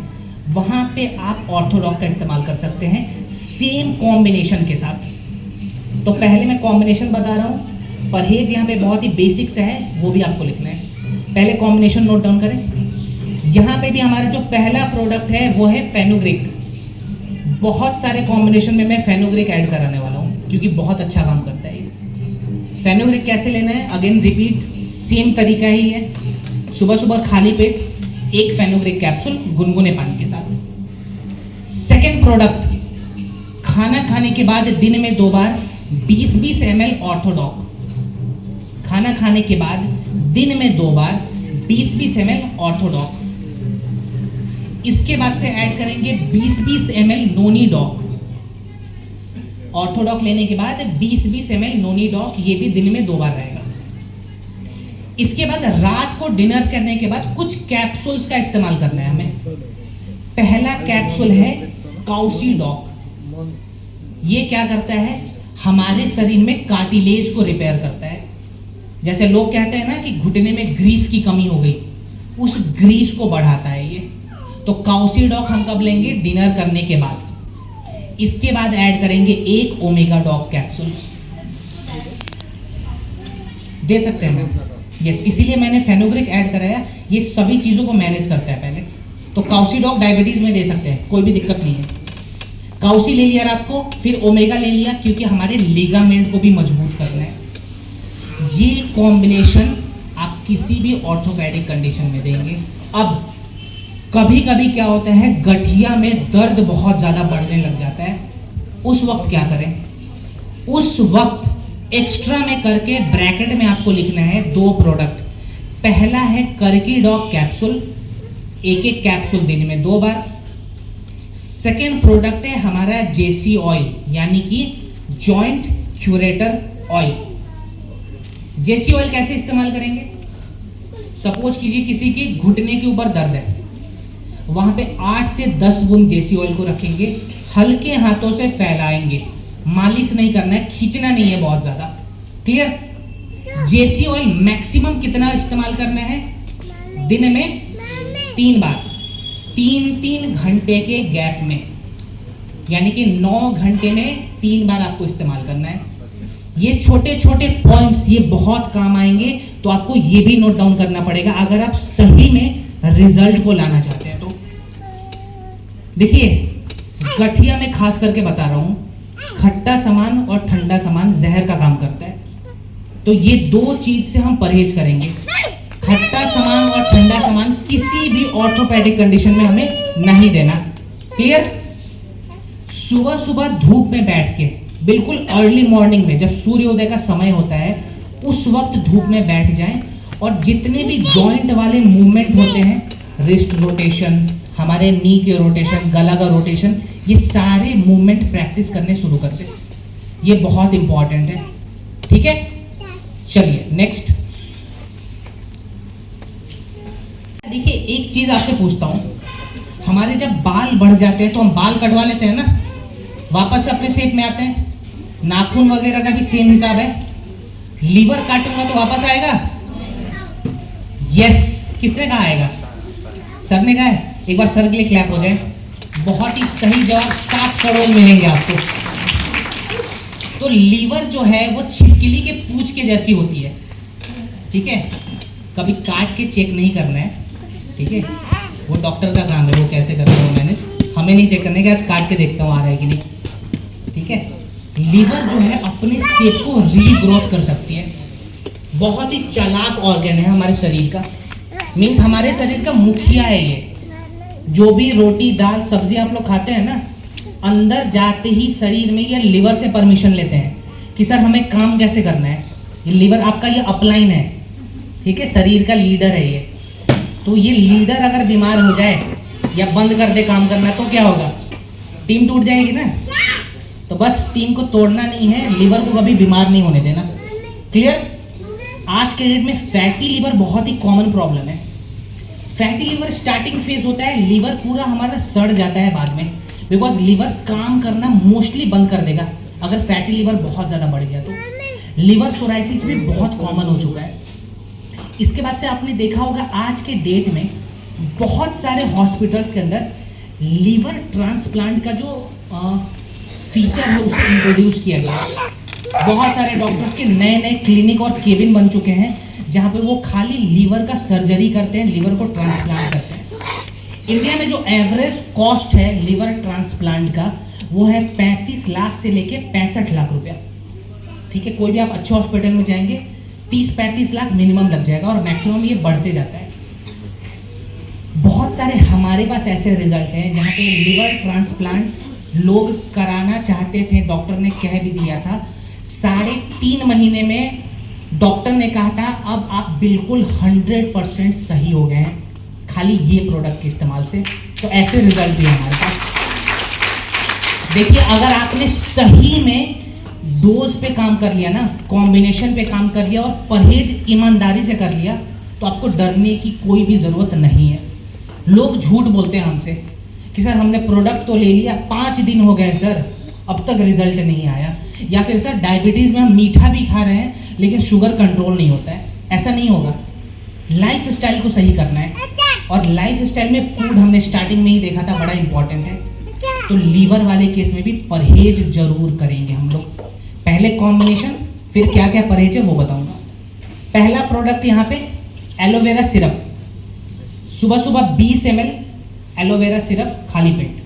वहाँ पे आप ऑर्थोडॉक का इस्तेमाल कर सकते हैं सेम कॉम्बिनेशन के साथ। तो पहले मैं कॉम्बिनेशन बता रहा हूँ, परहेज यहाँ पे बहुत ही बेसिक सा है, वो भी आपको लिखना है। पहले कॉम्बिनेशन नोट डाउन करें। यहाँ पे भी हमारा जो पहला प्रोडक्ट है वो है फेनुग्रीक। बहुत सारे कॉम्बिनेशन में मैं फेनुग्रीक ऐड कराने वाला हूँ क्योंकि बहुत अच्छा काम करता है ये। फेनुग्रीक कैसे लेना है? अगेन रिपीट, सेम तरीका ही है। सुबह सुबह खाली पेट एक फेनुग्रीक कैप्सूल गुनगुने पानी के साथ। सेकेंड प्रोडक्ट, खाना खाने के बाद दिन में 2 बार 20-20 ml ऑर्थोडॉक। खाना खाने के बाद दिन में 2 बार 20-20 ml ऑर्थोडॉक। इसके बाद से ऐड करेंगे 20-20 ml नोनी डॉक। ऑर्थोडॉक लेने के बाद 20-20 ml नोनी डॉक, ये भी दिन में 2 बार रहेगा। इसके बाद रात को डिनर करने के बाद कुछ कैप्सूल्स का इस्तेमाल करना है हमें। पहला कैप्सूल है काउसीडॉक। ये क्या करता है? हमारे शरीर में कार्टिलेज को रिपेयर करता है। जैसे लोग कहते हैं ना कि घुटने में ग्रीस की कमी हो गई, उस ग्रीस को बढ़ाता है ये। तो काउसीडॉक हम कब लेंगे? डिनर करने के बाद। इसके बाद ऐड करेंगे एक ओमेगा डॉक कैप्सूल। दे सकते हैं मैम? यस, इसीलिए मैंने फेनुग्रीक ऐड कराया, ये सभी चीज़ों को मैनेज करता है पहले। तो काउसीडॉक डायबिटीज़ में दे सकते हैं, कोई भी दिक्कत नहीं है। काउसी ले लिया रात को, फिर ओमेगा ले लिया क्योंकि हमारे लिगामेंट को भी मजबूत करना है। ये कॉम्बिनेशन आप किसी भी ऑर्थोपेडिक कंडीशन में देंगे। अब कभी कभी क्या होता है, गठिया में दर्द बहुत ज़्यादा बढ़ने लग जाता है, उस वक्त क्या करें? उस वक्त एक्स्ट्रा में करके ब्रैकेट में आपको लिखना है 2 प्रोडक्ट। पहला है कर्कीडॉक कैप्सूल, एक कैप्सूल दिन में 2 बार। सेकेंड प्रोडक्ट है हमारा जेसी ऑयल, यानी कि जॉइंट क्यूरेटर ऑयल। जेसी ऑयल कैसे इस्तेमाल करेंगे? सपोज कीजिए किसी की घुटने के ऊपर दर्द है, वहां पे 8 से 10 बूंद जेसी ऑयल को रखेंगे, हल्के हाथों से फैलाएंगे, मालिश नहीं करना है, खींचना नहीं है बहुत ज्यादा। क्लियर? जेसी ऑयल मैक्सिमम कितना इस्तेमाल करना है? दिन में 3 बार, 3-3 घंटे के गैप में, यानी कि 9 घंटे में 3 बार आपको इस्तेमाल करना है। ये छोटे छोटे पॉइंट्स ये बहुत काम आएंगे, तो आपको ये भी नोट डाउन करना पड़ेगा अगर आप सही में रिजल्ट को लाना चाहते हैं। तो देखिए, गठिया में खास करके बता रहा हूं, खट्टा सामान और ठंडा सामान जहर का काम करता है। तो ये 2 चीज से हम परहेज करेंगे। खट्टा सामान और ठंडा सामान किसी भी ऑर्थोपेडिक कंडीशन में हमें नहीं देना। क्लियर? सुबह सुबह धूप में बैठ के, बिल्कुल अर्ली मॉर्निंग में जब सूर्योदय का समय होता है, उस वक्त धूप में बैठ जाएं और जितने भी जॉइंट वाले मूवमेंट होते हैं, रिस्ट रोटेशन, हमारे नी के रोटेशन, गला का रोटेशन, ये सारे मूवमेंट प्रैक्टिस करने शुरू करते हैं। ये बहुत इंपॉर्टेंट है। ठीक है, चलिए नेक्स्ट। देखिए, एक चीज आपसे पूछता हूं, हमारे जब बाल बढ़ जाते हैं तो हम बाल कटवा लेते हैं ना, वापस से अपने शेप में आते हैं। नाखून वगैरह का भी सेम हिसाब है। लीवर काटूंगा तो वापस आएगा? यस। किसने कहा आएगा? सर ने कहा है। एक बार सर के लिए क्लैप हो जाए। बहुत ही सही जवाब, 7 करोड़ मिलेंगे आपको। तो लीवर जो है वो छिपकली के पूंछ के जैसी होती है, ठीक है। कभी काट के चेक नहीं करना है, ठीक है, वो डॉक्टर का काम है, वो कैसे करते हो मैनेज, हमें नहीं चेक करने के। आज काट के देखता हूँ आ रहा है कि नहीं, ठीक है। लीवर जो है अपने शेप को रीग्रोथ कर सकती है, बहुत ही चालाक ऑर्गन है हमारे शरीर का, मीन्स हमारे शरीर का मुखिया है ये। जो भी रोटी दाल सब्जी आप लोग खाते हैं ना, अंदर जाते ही शरीर में ये लिवर से परमिशन लेते हैं कि सर हमें काम कैसे करना है। ये लिवर आपका ये अपलाइन है, ठीक है, शरीर का लीडर है ये। तो ये लीडर अगर बीमार हो जाए या बंद कर दे काम करना तो क्या होगा, टीम टूट जाएगी ना। तो बस टीम को तोड़ना नहीं है, लिवर को कभी बीमार नहीं होने देना। क्लियर। आज के डेट में फैटी लिवर बहुत ही कॉमन प्रॉब्लम है। फैटी लिवर स्टार्टिंग फेज होता है, लिवर पूरा हमारा सड़ जाता है बाद में, बिकॉज लिवर काम करना मोस्टली बंद कर देगा अगर फैटी लिवर बहुत ज़्यादा बढ़ गया तो। लिवर सोराइसिस भी बहुत कॉमन हो चुका है। इसके बाद से आपने देखा होगा आज के डेट में बहुत सारे हॉस्पिटल्स के अंदर लीवर ट्रांसप्लांट का जो फीचर है उसे इंट्रोड्यूस किया गया है। बहुत सारे डॉक्टर्स के नए नए क्लिनिक और केबिन बन चुके हैं जहाँ पे वो खाली लीवर का सर्जरी करते हैं, लीवर को ट्रांसप्लांट करते हैं। इंडिया में जो एवरेज कॉस्ट है लीवर ट्रांसप्लांट का वो है 35 लाख से लेके 65 लाख रुपया, ठीक है। कोई भी आप अच्छे हॉस्पिटल में जाएंगे 30-35 लाख मिनिमम लग जाएगा और मैक्सिमम ये बढ़ते जाता है। बहुत सारे हमारे पास ऐसे रिजल्ट हैं जहाँ पे लिवर ट्रांसप्लांट लोग कराना चाहते थे, डॉक्टर ने कह भी दिया था, 3.5 महीने में डॉक्टर ने कहा था अब आप बिल्कुल 100% सही हो गए हैं खाली ये प्रोडक्ट के इस्तेमाल से। तो ऐसे रिजल्ट भी हमारे पास। देखिए अगर आपने सही में डोज पे काम कर लिया ना, कॉम्बिनेशन पे काम कर लिया और परहेज ईमानदारी से कर लिया तो आपको डरने की कोई भी ज़रूरत नहीं है। लोग झूठ बोलते हैं हमसे कि सर हमने प्रोडक्ट तो ले लिया, 5 दिन हो गए सर अब तक रिजल्ट नहीं आया, या फिर सर डायबिटीज़ में हम मीठा भी खा रहे हैं लेकिन शुगर कंट्रोल नहीं होता है। ऐसा नहीं होगा। लाइफ स्टाइल को सही करना है और लाइफ स्टाइल में फूड हमने स्टार्टिंग में ही देखा था बड़ा इंपॉर्टेंट है। तो लीवर वाले केस में भी परहेज जरूर करेंगे हम लोग। पहले कॉम्बिनेशन, फिर क्या क्या परहेज है वो बताऊंगा। पहला प्रोडक्ट यहाँ पे एलोवेरा सिरप, सुबह सुबह 20 ml एलोवेरा सिरप खाली पेट।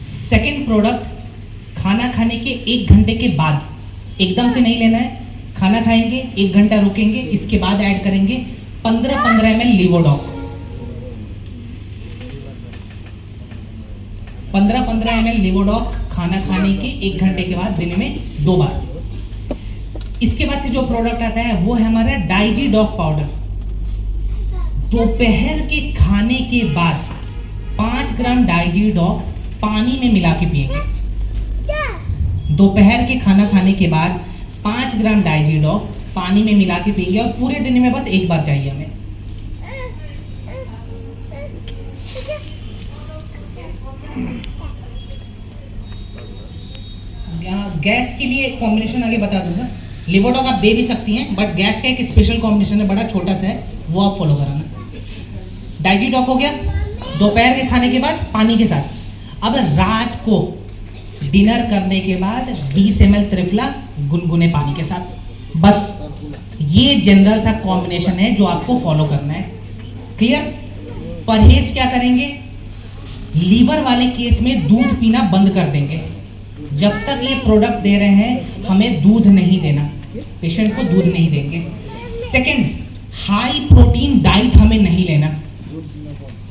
सेकेंड प्रोडक्ट खाना खाने के 1 घंटे के बाद, एकदम से नहीं लेना है, खाना खाएंगे 1 घंटा रुकेंगे, इसके बाद ऐड करेंगे 15-15 ml लिवोडॉक। 15-15 ml लिवोडॉक खाना खाने के 1 घंटे के बाद दिन में 2 बार। इसके बाद से जो प्रोडक्ट आता है वो है हमारा डाइजीडॉक पाउडर। दोपहर के खाने के बाद 5 ग्राम डाइजीडॉक पानी में मिला के पिएंगे। दोपहर के खाना खाने के बाद 5 ग्राम डाइजीडॉक पानी में मिला के पिएंगे और पूरे दिन में बस 1 बार चाहिए हमें। गैस के लिए कॉम्बिनेशन आगे बता दूंगा। लिवोडॉक आप दे भी सकती हैं बट गैस का एक स्पेशल कॉम्बिनेशन है, बड़ा छोटा सा है, वो आप फॉलो कराना। डाइजीडॉक हो गया दोपहर के खाने के बाद पानी के साथ। अब रात को डिनर करने के बाद 20 ml त्रिफला गुनगुने पानी के साथ। बस ये जनरल सा कॉम्बिनेशन है जो आपको फॉलो करना है। क्लियर। परहेज क्या करेंगे, लीवर वाले केस में दूध पीना बंद कर देंगे। जब तक ये प्रोडक्ट दे रहे हैं हमें दूध नहीं देना, पेशेंट को दूध नहीं देंगे। सेकंड, हाई प्रोटीन डाइट हमें नहीं लेना।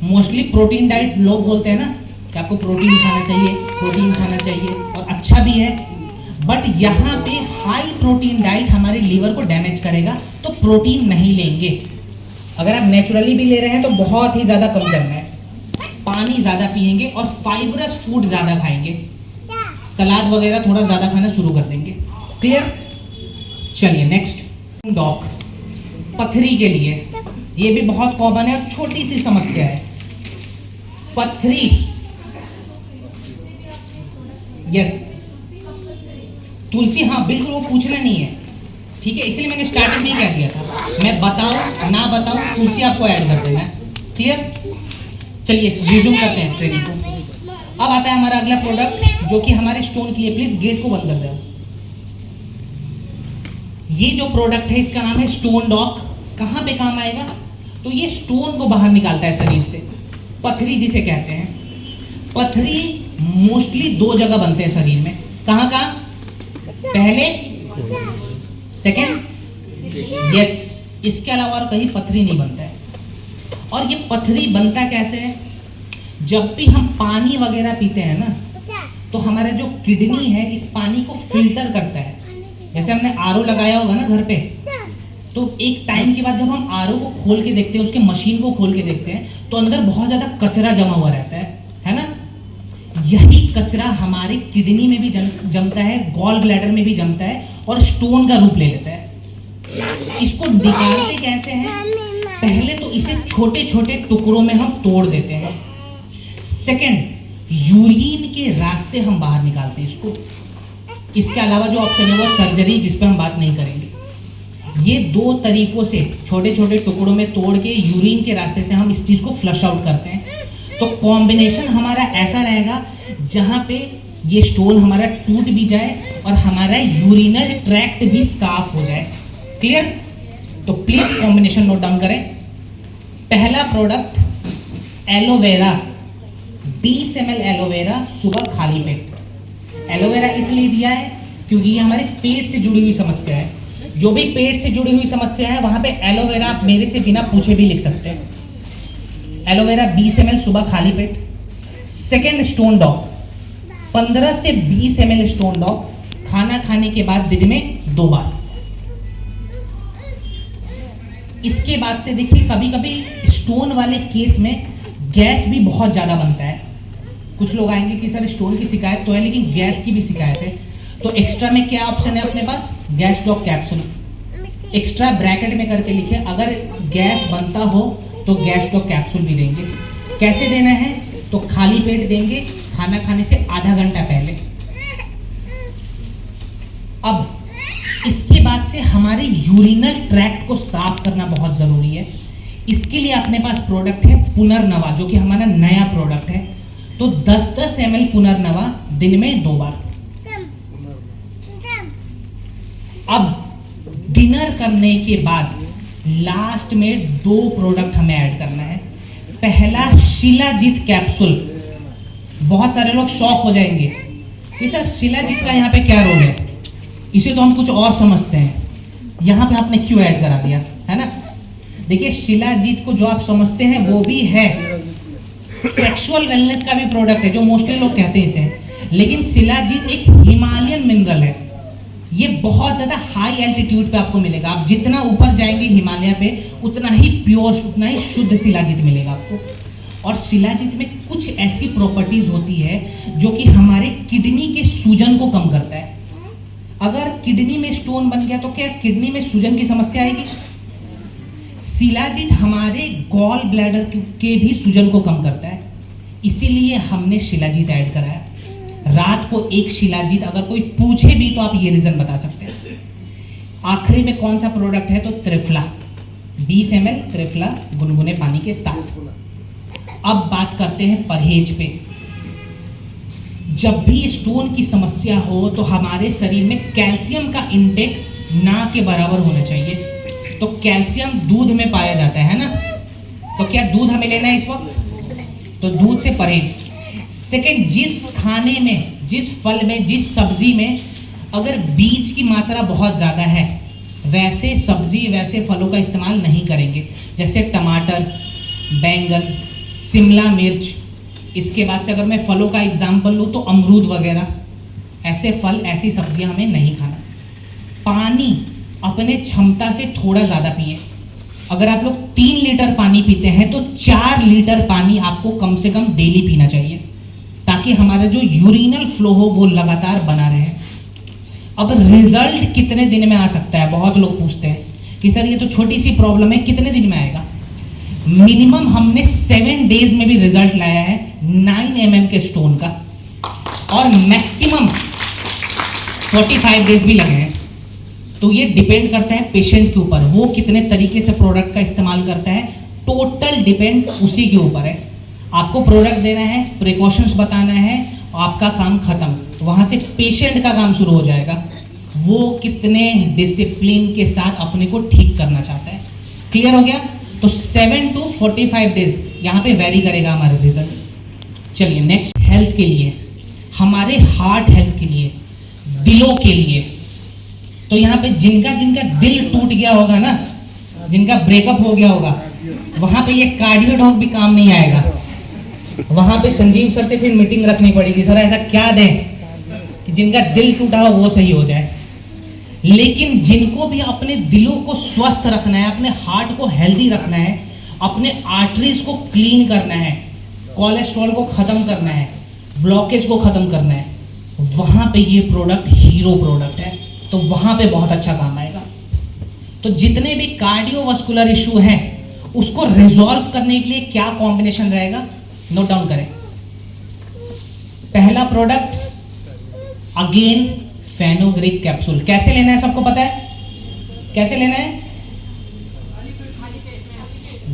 मोस्टली प्रोटीन डाइट लोग बोलते हैं ना कि आपको प्रोटीन खाना चाहिए, प्रोटीन खाना चाहिए, और अच्छा भी है, बट यहाँ पे हाई प्रोटीन डाइट हमारे लीवर को डैमेज करेगा, तो प्रोटीन नहीं लेंगे। अगर आप नेचुरली भी ले रहे हैं तो बहुत ही ज़्यादा कम करना है। पानी ज़्यादा पिएंगे और फाइबरस फूड ज़्यादा खाएंगे, सलाद वगैरह थोड़ा ज़्यादा खाना शुरू कर देंगे। क्लियर। चलिए नेक्स्ट, डॉक पथरी के लिए, ये भी बहुत कॉमन है और छोटी सी समस्या है। पथरी, यस, तुलसी, हाँ बिल्कुल, वो पूछना नहीं है, ठीक है, इसलिए मैंने स्टार्टिंग में ही कह दिया था, मैं बताऊं ना बताऊं तुलसी आपको ऐड कर देना है। क्लियर। चलिए रिज्यूम करते हैं ट्रेनिंग को। अब आता है हमारा अगला प्रोडक्ट जो कि हमारे स्टोन के लिए, प्लीज गेट को बंद कर दो। ये जो प्रोडक्ट है इसका नाम है स्टोन डॉक। कहां पे काम आएगा? तो ये स्टोन को बाहर निकालता है शरीर से, पथरी जिसे कहते हैं। पथरी मोस्टली 2 जगह बनते हैं शरीर में। कहां कहां? पहले, सेकंड, यस, इसके अलावा और कहीं पथरी नहीं बनता है। और ये पथरी बनता कैसे है? जब भी हम पानी वगैरह पीते हैं ना, तो हमारा जो किडनी है इस पानी को फिल्टर करता है। जैसे हमने आरओ लगाया होगा ना घर पे, तो एक टाइम के बाद जब हम आरओ को खोल के देखते हैं, उसके मशीन को खोल के देखते हैं, तो अंदर बहुत ज्यादा कचरा जमा हुआ रहता है ना? यही कचरा हमारे किडनी में भी जमता है, गॉल ब्लैडर में भी जमता है और स्टोन का रूप ले लेता है। इसको निकालते कैसे हैं? पहले तो इसे छोटे छोटे टुकड़ों में हम तोड़ देते हैं। सेकंड, यूरिन के रास्ते हम बाहर निकालते हैं इसको। इसके अलावा जो ऑप्शन है वो सर्जरी, जिस पर हम बात नहीं करेंगे। ये 2 तरीकों से छोटे छोटे टुकड़ों में तोड़ के यूरिन के रास्ते से हम इस चीज को फ्लश आउट करते हैं। तो कॉम्बिनेशन हमारा ऐसा रहेगा जहां पे ये स्टोन हमारा टूट भी जाए और हमारा यूरिनल ट्रैक्ट भी साफ हो जाए। क्लियर? तो प्लीज कॉम्बिनेशन नोट डाउन करें। पहला प्रोडक्ट एलोवेरा, 20 ml एलोवेरा सुबह खाली पेट। एलोवेरा इसलिए दिया है क्योंकि ये हमारे पेट से जुड़ी हुई समस्या है। जो भी पेट से जुड़ी हुई समस्या है वहां पे एलोवेरा आप मेरे से बिना पूछे भी लिख सकते हैं। एलोवेरा 20 ml सुबह खाली पेट। सेकेंड, स्टोन डॉक, 15 से 20 ml स्टोन डॉक खाना खाने के बाद दिन में 2 बार। इसके बाद से देखिए, कभी कभी स्टोन वाले केस में गैस भी बहुत ज्यादा बनता है। कुछ लोग आएंगे कि सर स्टोन की शिकायत तो है लेकिन गैस की भी शिकायत है, तो एक्स्ट्रा में क्या ऑप्शन है अपने पास? Gas doc capsule. Extra bracket में करके लिखिए, अगर गैस बनता हो तो गैस डॉक कैप्सूल भी देंगे। कैसे देना है? तो खाली पेट देंगे, खाना खाने से आधा घंटा पहले। अब इसके बाद से हमारे यूरिनल ट्रैक्ट को साफ करना बहुत जरूरी है। इसके लिए अपने पास प्रोडक्ट है पुनर्नवा, जो कि हमारा नया प्रोडक्ट है। तो 10-10 ml पुनर्नवा दिन में 2 बार। अब डिनर करने के बाद लास्ट में 2 प्रोडक्ट हमें ऐड करना है। पहला, शिलाजीत कैप्सूल। बहुत सारे लोग शॉक हो जाएंगे कि सर शिलाजीत का यहाँ पे क्या रोल है, इसे तो हम कुछ और समझते हैं, यहाँ पे आपने क्यों ऐड करा दिया, है ना? देखिए, शिलाजीत को जो आप समझते हैं वो भी है, सेक्सुअल वेलनेस का भी प्रोडक्ट है जो मोस्टली लोग कहते हैं इसे, लेकिन शिलाजीत एक हिमालयन मिनरल है। ये बहुत ज्यादा हाई एल्टीट्यूड पे आपको मिलेगा। आप जितना ऊपर जाएंगे हिमालय पे उतना ही प्योर, उतना ही शुद्ध शिलाजीत मिलेगा आपको। और शिलाजीत में कुछ ऐसी प्रॉपर्टीज होती है जो कि हमारे किडनी के सूजन को कम करता है। अगर किडनी में स्टोन बन गया तो क्या किडनी में सूजन की समस्या आएगी? शिलाजीत हमारे गॉल ब्लैडर के भी सूजन को कम करता है, इसीलिए हमने शिलाजीत ऐड कराया। रात को 1 शिलाजीत, अगर कोई पूछे भी तो आप ये रीजन बता सकते हैं। आखिरी में कौन सा प्रोडक्ट है? तो त्रिफला, 20 ml त्रिफला गुनगुने पानी के साथ। अब बात करते हैं परहेज पे। जब भी स्टोन की समस्या हो तो हमारे शरीर में कैल्शियम का इंटेक ना के बराबर होना चाहिए। तो कैल्शियम दूध में पाया जाता है ना, तो क्या दूध हमें लेना है इस वक्त? तो दूध से परहेज। सेकंड, जिस खाने में, जिस फल में, जिस सब्जी में अगर बीज की मात्रा बहुत ज़्यादा है, वैसे सब्जी, वैसे फलों का इस्तेमाल नहीं करेंगे। जैसे टमाटर, बैंगन, शिमला मिर्च। इसके बाद से अगर मैं फलों का एग्जाम्पल लूँ तो अमरूद वगैरह, ऐसे फल, ऐसी सब्जियां हमें नहीं खाना। पानी अपने क्षमता से थोड़ा ज़्यादा पिए। अगर आप लोग 3 लीटर पानी पीते हैं तो 4 लीटर पानी आपको कम से कम डेली पीना चाहिए, ताकि हमारा जो यूरिनल फ्लो हो वो लगातार बना रहे। अब रिजल्ट कितने दिन में आ सकता है? बहुत लोग पूछते हैं कि सर ये तो छोटी सी प्रॉब्लम है, कितने दिन में आएगा? मिनिमम हमने 7 डेज में भी रिजल्ट लाया है 9 mm के स्टोन का, और मैक्सिमम 45 डेज भी लगे हैं। तो ये डिपेंड करता है पेशेंट के ऊपर, वो कितने तरीके से प्रोडक्ट का इस्तेमाल करता है, टोटल डिपेंड उसी के ऊपर है। आपको प्रोडक्ट देना है, प्रिकॉशंस बताना है आपका काम खत्म। वहाँ से पेशेंट का काम शुरू हो जाएगा, वो कितने डिसिप्लिन के साथ अपने को ठीक करना चाहता है। क्लियर हो गया? तो 7 to 45 डेज यहाँ पे वेरी करेगा हमारा रिजल्ट। चलिए नेक्स्ट, हेल्थ के लिए, हमारे हार्ट हेल्थ के लिए, दिलों के लिए। तो यहाँ पे जिनका जिनका दिल टूट गया होगा ना, जिनका ब्रेकअप हो गया होगा, वहाँ पे ये कार्डियो डॉग भी काम नहीं आएगा। वहाँ पे संजीव सर से फिर मीटिंग रखनी पड़ेगी, सर ऐसा क्या दें कि जिनका दिल टूटा हो वो सही हो जाए। लेकिन जिनको भी अपने दिलों को स्वस्थ रखना है, अपने हार्ट को हेल्दी रखना है, अपने आर्टरीज को क्लीन करना है, कोलेस्ट्रॉल को खत्म करना है, ब्लॉकेज को खत्म करना है, वहाँ पे ये प्रोडक्ट हीरो प्रोडक्ट है। तो वहाँ पे बहुत अच्छा काम आएगा। तो जितने भी कार्डियोवास्कुलर इशू हैं उसको रिजॉल्व करने के लिए क्या कॉम्बिनेशन रहेगा, नोट डाउन करें। पहला प्रोडक्ट अगेन फेनोग्रिक कैप्सूल। कैसे लेना है सबको पता है? कैसे लेना है?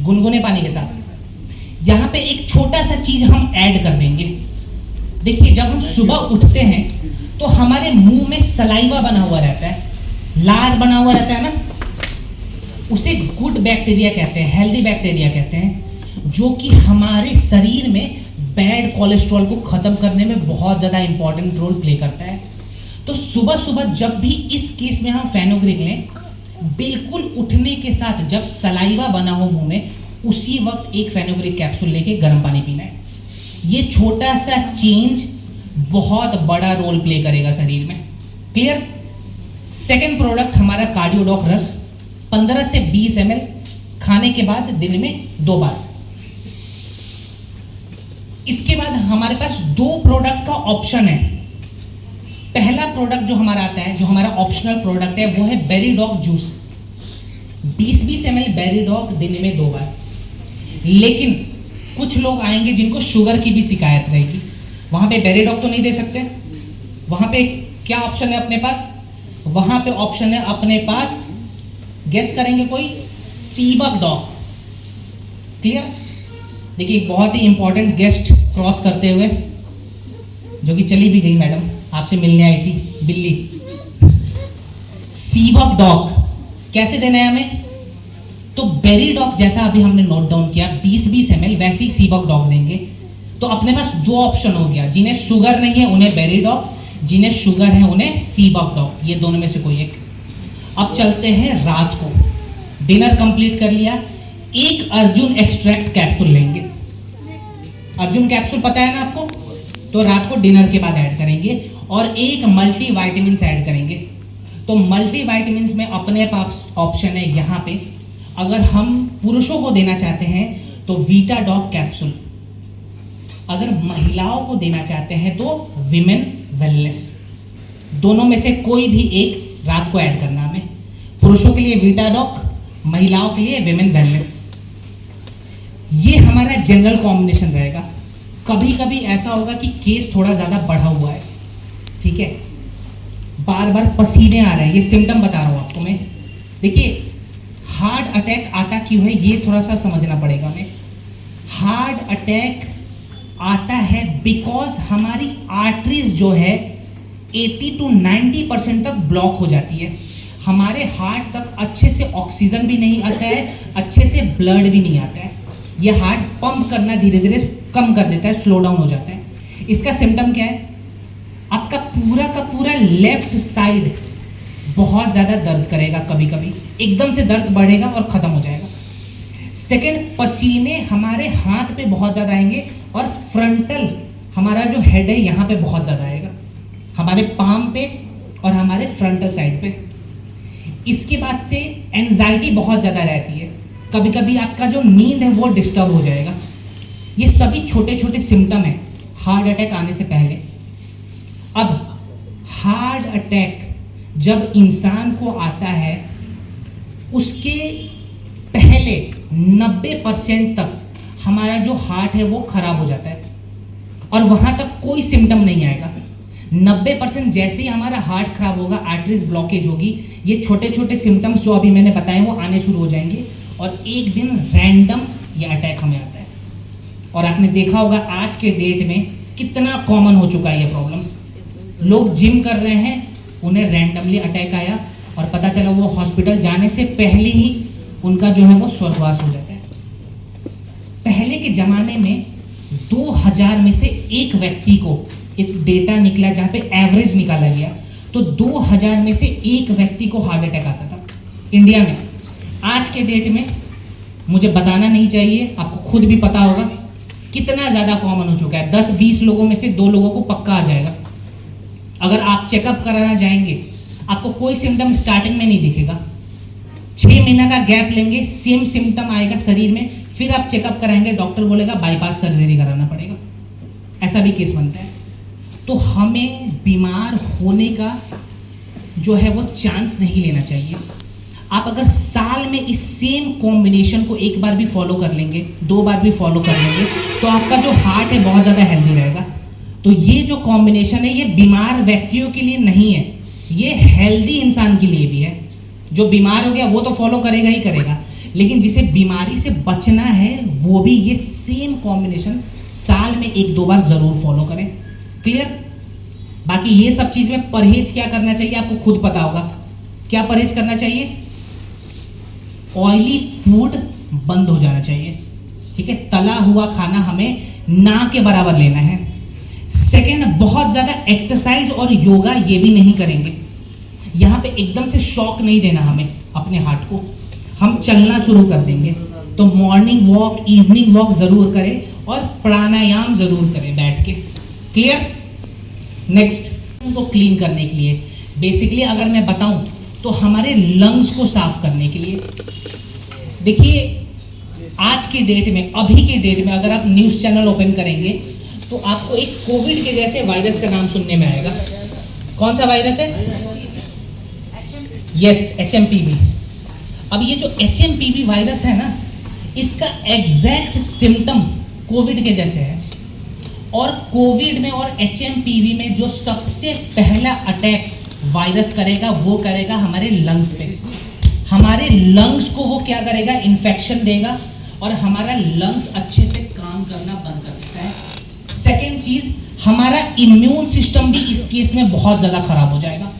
गुनगुने पानी के साथ। यहां पे एक छोटा सा चीज हम ऐड कर देंगे। देखिए, जब हम सुबह उठते हैं तो हमारे मुंह में सलाइवा बना हुआ रहता है, लार बना हुआ रहता है ना, उसे गुड बैक्टीरिया कहते हैं, हेल्दी बैक्टीरिया कहते हैं, जो कि हमारे शरीर में बैड कोलेस्ट्रॉल को खत्म करने में बहुत ज़्यादा इंपॉर्टेंट रोल प्ले करता है। तो सुबह सुबह जब भी इस केस में हम फेनोग्रिक लें, बिल्कुल उठने के साथ जब सलाइवा बना हो मुंह में, उसी वक्त एक फेनोग्रिक कैप्सूल लेके गर्म पानी पीना है। ये छोटा सा चेंज बहुत बड़ा रोल प्ले करेगा शरीर में। क्लियर? सेकेंड प्रोडक्ट हमारा कार्डियोडॉक रस, 15 से 20 ml खाने के बाद दिन में 2 बार। इसके बाद हमारे पास 2 प्रोडक्ट का ऑप्शन है। पहला प्रोडक्ट जो हमारा आता है, जो हमारा ऑप्शनल प्रोडक्ट है, वो है बेरीडॉग जूस, 20-20 ml बेरीडॉग दिन में 2 बार। लेकिन कुछ लोग आएंगे जिनको शुगर की भी शिकायत रहेगी, वहां पे बेरीडॉग तो नहीं दे सकते। वहां पे क्या ऑप्शन है अपने पास? वहां पे ऑप्शन है अपने पास, गेस करेंगे कोई, सीबक डॉग। क्लियर? देखिए, एक बहुत ही इंपॉर्टेंट गेस्ट क्रॉस करते हुए, जो कि चली भी गई मैडम, आपसे मिलने आई थी, बिल्ली। सीबक डॉग कैसे देना है हमें? तो बेरीडॉग जैसा अभी हमने नोट डाउन किया 20-20 ml, वैसे ही सीबक डॉग देंगे। तो अपने पास 2 ऑप्शन हो गया, जिन्हें शुगर नहीं है उन्हें बेरीडॉग, जिन्हें शुगर है उन्हें सीबक डॉग, ये दोनों में से कोई एक। अब चलते हैं रात को, डिनर कंप्लीट कर लिया, एक अर्जुन एक्सट्रैक्ट कैप्सूल लेंगे। अर्जुन कैप्सूल पता है ना आपको? तो रात को डिनर के बाद ऐड करेंगे, और एक मल्टी वाइटामिन ऐड करेंगे। तो मल्टी वाइटामिन में अपने पास ऑप्शन है यहाँ पे, अगर हम पुरुषों को देना चाहते हैं तो वीटाडॉग कैप्सूल, अगर महिलाओं को देना चाहते हैं तो विमेन वेलनेस। दोनों में से कोई भी एक रात को ऐड करना हमें। पुरुषों के लिए वीटाडॉग, महिलाओं के लिए विमेन वेलनेस। ये हमारा जनरल कॉम्बिनेशन रहेगा। कभी कभी ऐसा होगा कि केस थोड़ा ज़्यादा बढ़ा हुआ है, ठीक है, बार बार पसीने आ रहे हैं, ये सिम्टम बता रहा हूँ आपको मैं। देखिए, हार्ट अटैक आता क्यों है ये थोड़ा सा समझना पड़ेगा हमें। हार्ट अटैक आता है बिकॉज हमारी आर्टरीज जो है 80 to 90% तक ब्लॉक हो जाती है। हमारे हार्ट तक अच्छे से ऑक्सीजन भी नहीं आता है, अच्छे से ब्लड भी नहीं आता है। ये हार्ट पंप करना धीरे धीरे कम कर देता है, स्लो डाउन हो जाता है। इसका सिम्टम क्या है? आपका का पूरा लेफ्ट साइड बहुत ज़्यादा दर्द करेगा, कभी कभी एकदम से दर्द बढ़ेगा और ख़त्म हो जाएगा। सेकंड, पसीने हमारे हाथ पे बहुत ज़्यादा आएंगे, और फ्रंटल हमारा जो हेड है यहाँ पे बहुत ज़्यादा आएगा, हमारे पाम पे और हमारे फ्रंटल साइड पे। इसके बाद से एंजाइटी बहुत ज़्यादा रहती है, कभी कभी आपका जो नींद है वो डिस्टर्ब हो जाएगा। ये सभी छोटे छोटे सिम्टम हैं हार्ट अटैक आने से पहले। अब हार्ट अटैक जब इंसान को आता है, उसके पहले 90% तक हमारा जो हार्ट है वो खराब हो जाता है, और वहाँ तक कोई सिम्टम नहीं आएगा। 90% जैसे ही हमारा हार्ट खराब होगा, आर्टरीज ब्लॉकेज होगी, ये छोटे छोटे सिम्टम्स जो अभी मैंने बताए वो आने शुरू हो जाएंगे, और एक दिन रैंडम ये अटैक हमें आता है। और आपने देखा होगा आज के डेट में कितना कॉमन हो चुका है ये प्रॉब्लम। लोग जिम कर रहे हैं, उन्हें रैंडमली अटैक आया और पता चला वो हॉस्पिटल जाने से पहले ही उनका जो है वो स्वर्गवास हो जाता है। पहले के ज़माने में 2000 में से एक व्यक्ति को, एक डेटा निकला जहाँ पे एवरेज निकाला गया, तो 2000 में से एक व्यक्ति को हार्ट अटैक आता था इंडिया में। आज के डेट में मुझे बताना नहीं चाहिए, आपको खुद भी पता होगा कितना ज़्यादा कॉमन हो चुका है। 10-20 लोगों में से 2 लोगों को पक्का आ जाएगा। अगर आप चेकअप कराना जाएंगे, आपको कोई सिम्टम स्टार्टिंग में नहीं दिखेगा, 6 महीना का गैप लेंगे, सेम सिम्टम आएगा शरीर में, फिर आप चेकअप कराएंगे, डॉक्टर बोलेगा बाईपास सर्जरी कराना पड़ेगा। ऐसा भी केस बनता है। तो हमें बीमार होने का जो है वो चांस नहीं लेना चाहिए। आप अगर साल में इस सेम कॉम्बिनेशन को एक बार भी फॉलो कर लेंगे, 2 बार भी फॉलो कर लेंगे, तो आपका जो हार्ट है बहुत ज़्यादा हेल्दी रहेगा। तो ये जो कॉम्बिनेशन है ये बीमार व्यक्तियों के लिए नहीं है, ये हेल्दी इंसान के लिए भी है। जो बीमार हो गया वो तो फॉलो करेगा ही करेगा, लेकिन जिसे बीमारी से बचना है वो भी ये सेम कॉम्बिनेशन साल में 1-2 बार ज़रूर फॉलो करें। क्लियर? बाकी ये सब चीज़ में परहेज क्या करना चाहिए आपको खुद पता होगा। क्या परहेज करना चाहिए? ऑयली फूड बंद हो जाना चाहिए, ठीक है। तला हुआ खाना हमें ना के बराबर लेना है। सेकेंड, बहुत ज़्यादा एक्सरसाइज और योगा ये भी नहीं करेंगे। यहाँ पे एकदम से शॉक नहीं देना हमें अपने हार्ट को। हम चलना शुरू कर देंगे तो मॉर्निंग वॉक, इवनिंग वॉक ज़रूर करें और प्राणायाम ज़रूर करें बैठ के। क्लियर? नेक्स्ट, उनको क्लीन करने के लिए बेसिकली अगर मैं बताऊं तो हमारे लंग्स को साफ करने के लिए, देखिए आज के डेट में, अभी के डेट में अगर आप न्यूज़ चैनल ओपन करेंगे तो आपको एक कोविड के जैसे वायरस का नाम सुनने में आएगा। कौन सा वायरस है? Yes, HMPV। अब ये जो HMPV वायरस है ना, इसका एग्जैक्ट सिम्टम कोविड के जैसे है। और कोविड में और HMPV में जो सबसे पहला अटैक वायरस करेगा वो करेगा हमारे लंग्स पे। हमारे लंग्स को वो क्या करेगा? इन्फेक्शन देगा और हमारा लंग्स अच्छे से काम करना बंद कर देता है। सेकेंड चीज, हमारा इम्यून सिस्टम भी इस केस में बहुत ज़्यादा खराब हो जाएगा।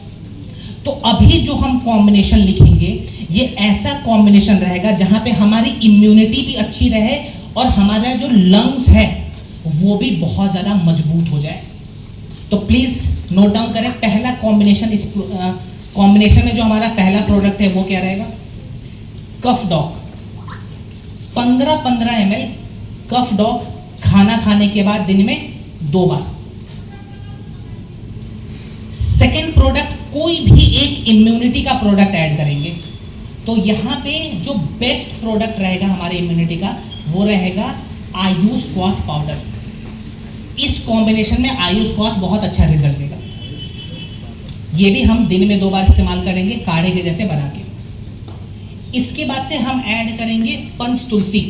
तो अभी जो हम कॉम्बिनेशन लिखेंगे ये ऐसा कॉम्बिनेशन रहेगा जहां पे हमारी इम्यूनिटी भी अच्छी रहे और हमारा जो लंग्स है वो भी बहुत ज़्यादा मजबूत हो जाए। तो प्लीज़ नोट डाउन करें, पहला कॉम्बिनेशन, इस कॉम्बिनेशन में जो हमारा पहला प्रोडक्ट है वो क्या रहेगा? कफ डॉग। 15-15 ml कफ डॉग खाना खाने के बाद दिन में 2 बार। सेकेंड प्रोडक्ट, कोई भी एक इम्यूनिटी का प्रोडक्ट ऐड करेंगे तो यहाँ पे जो बेस्ट प्रोडक्ट रहेगा हमारे इम्यूनिटी का वो रहेगा आयु स्क्वाथ पाउडर। इस कॉम्बिनेशन में आयु स्क्वाथ बहुत अच्छा रिजल्ट देगा। ये भी हम दिन में 2 बार इस्तेमाल करेंगे काढ़े के जैसे बना के। इसके बाद से हम ऐड करेंगे पंच तुलसी।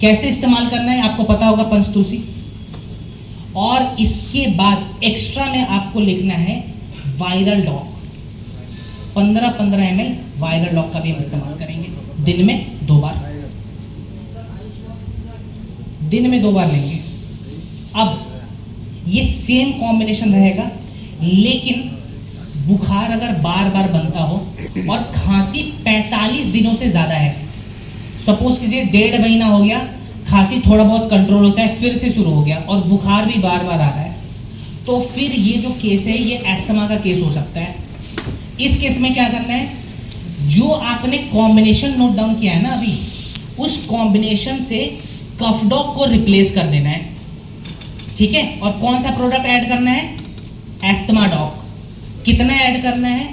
कैसे इस्तेमाल करना है आपको पता होगा, पंच तुलसी। और इसके बाद एक्स्ट्रा में आपको लिखना है viral dog. 15-15 ml viral dog का भी हम इस्तेमाल करेंगे दिन में 2 बार। दिन में 2 बार लेंगे। अब ये सेम कॉम्बिनेशन रहेगा, लेकिन बुखार अगर बार बार बनता हो और खांसी 45 दिनों से ज़्यादा है, सपोज कीजिए 1.5 महीना हो गया, खांसी थोड़ा बहुत कंट्रोल होता है, फिर से शुरू हो गया और बुखार भी बार बार आ रहा है, तो फिर ये जो केस है ये एस्थमा का केस हो सकता है। इस केस में क्या करना है, जो आपने कॉम्बिनेशन नोट डाउन किया है ना अभी, उस कॉम्बिनेशन से कफ डॉग को रिप्लेस कर देना है, ठीक है। और कौन सा प्रोडक्ट ऐड करना है? Asthma dog. कितना ऐड करना है?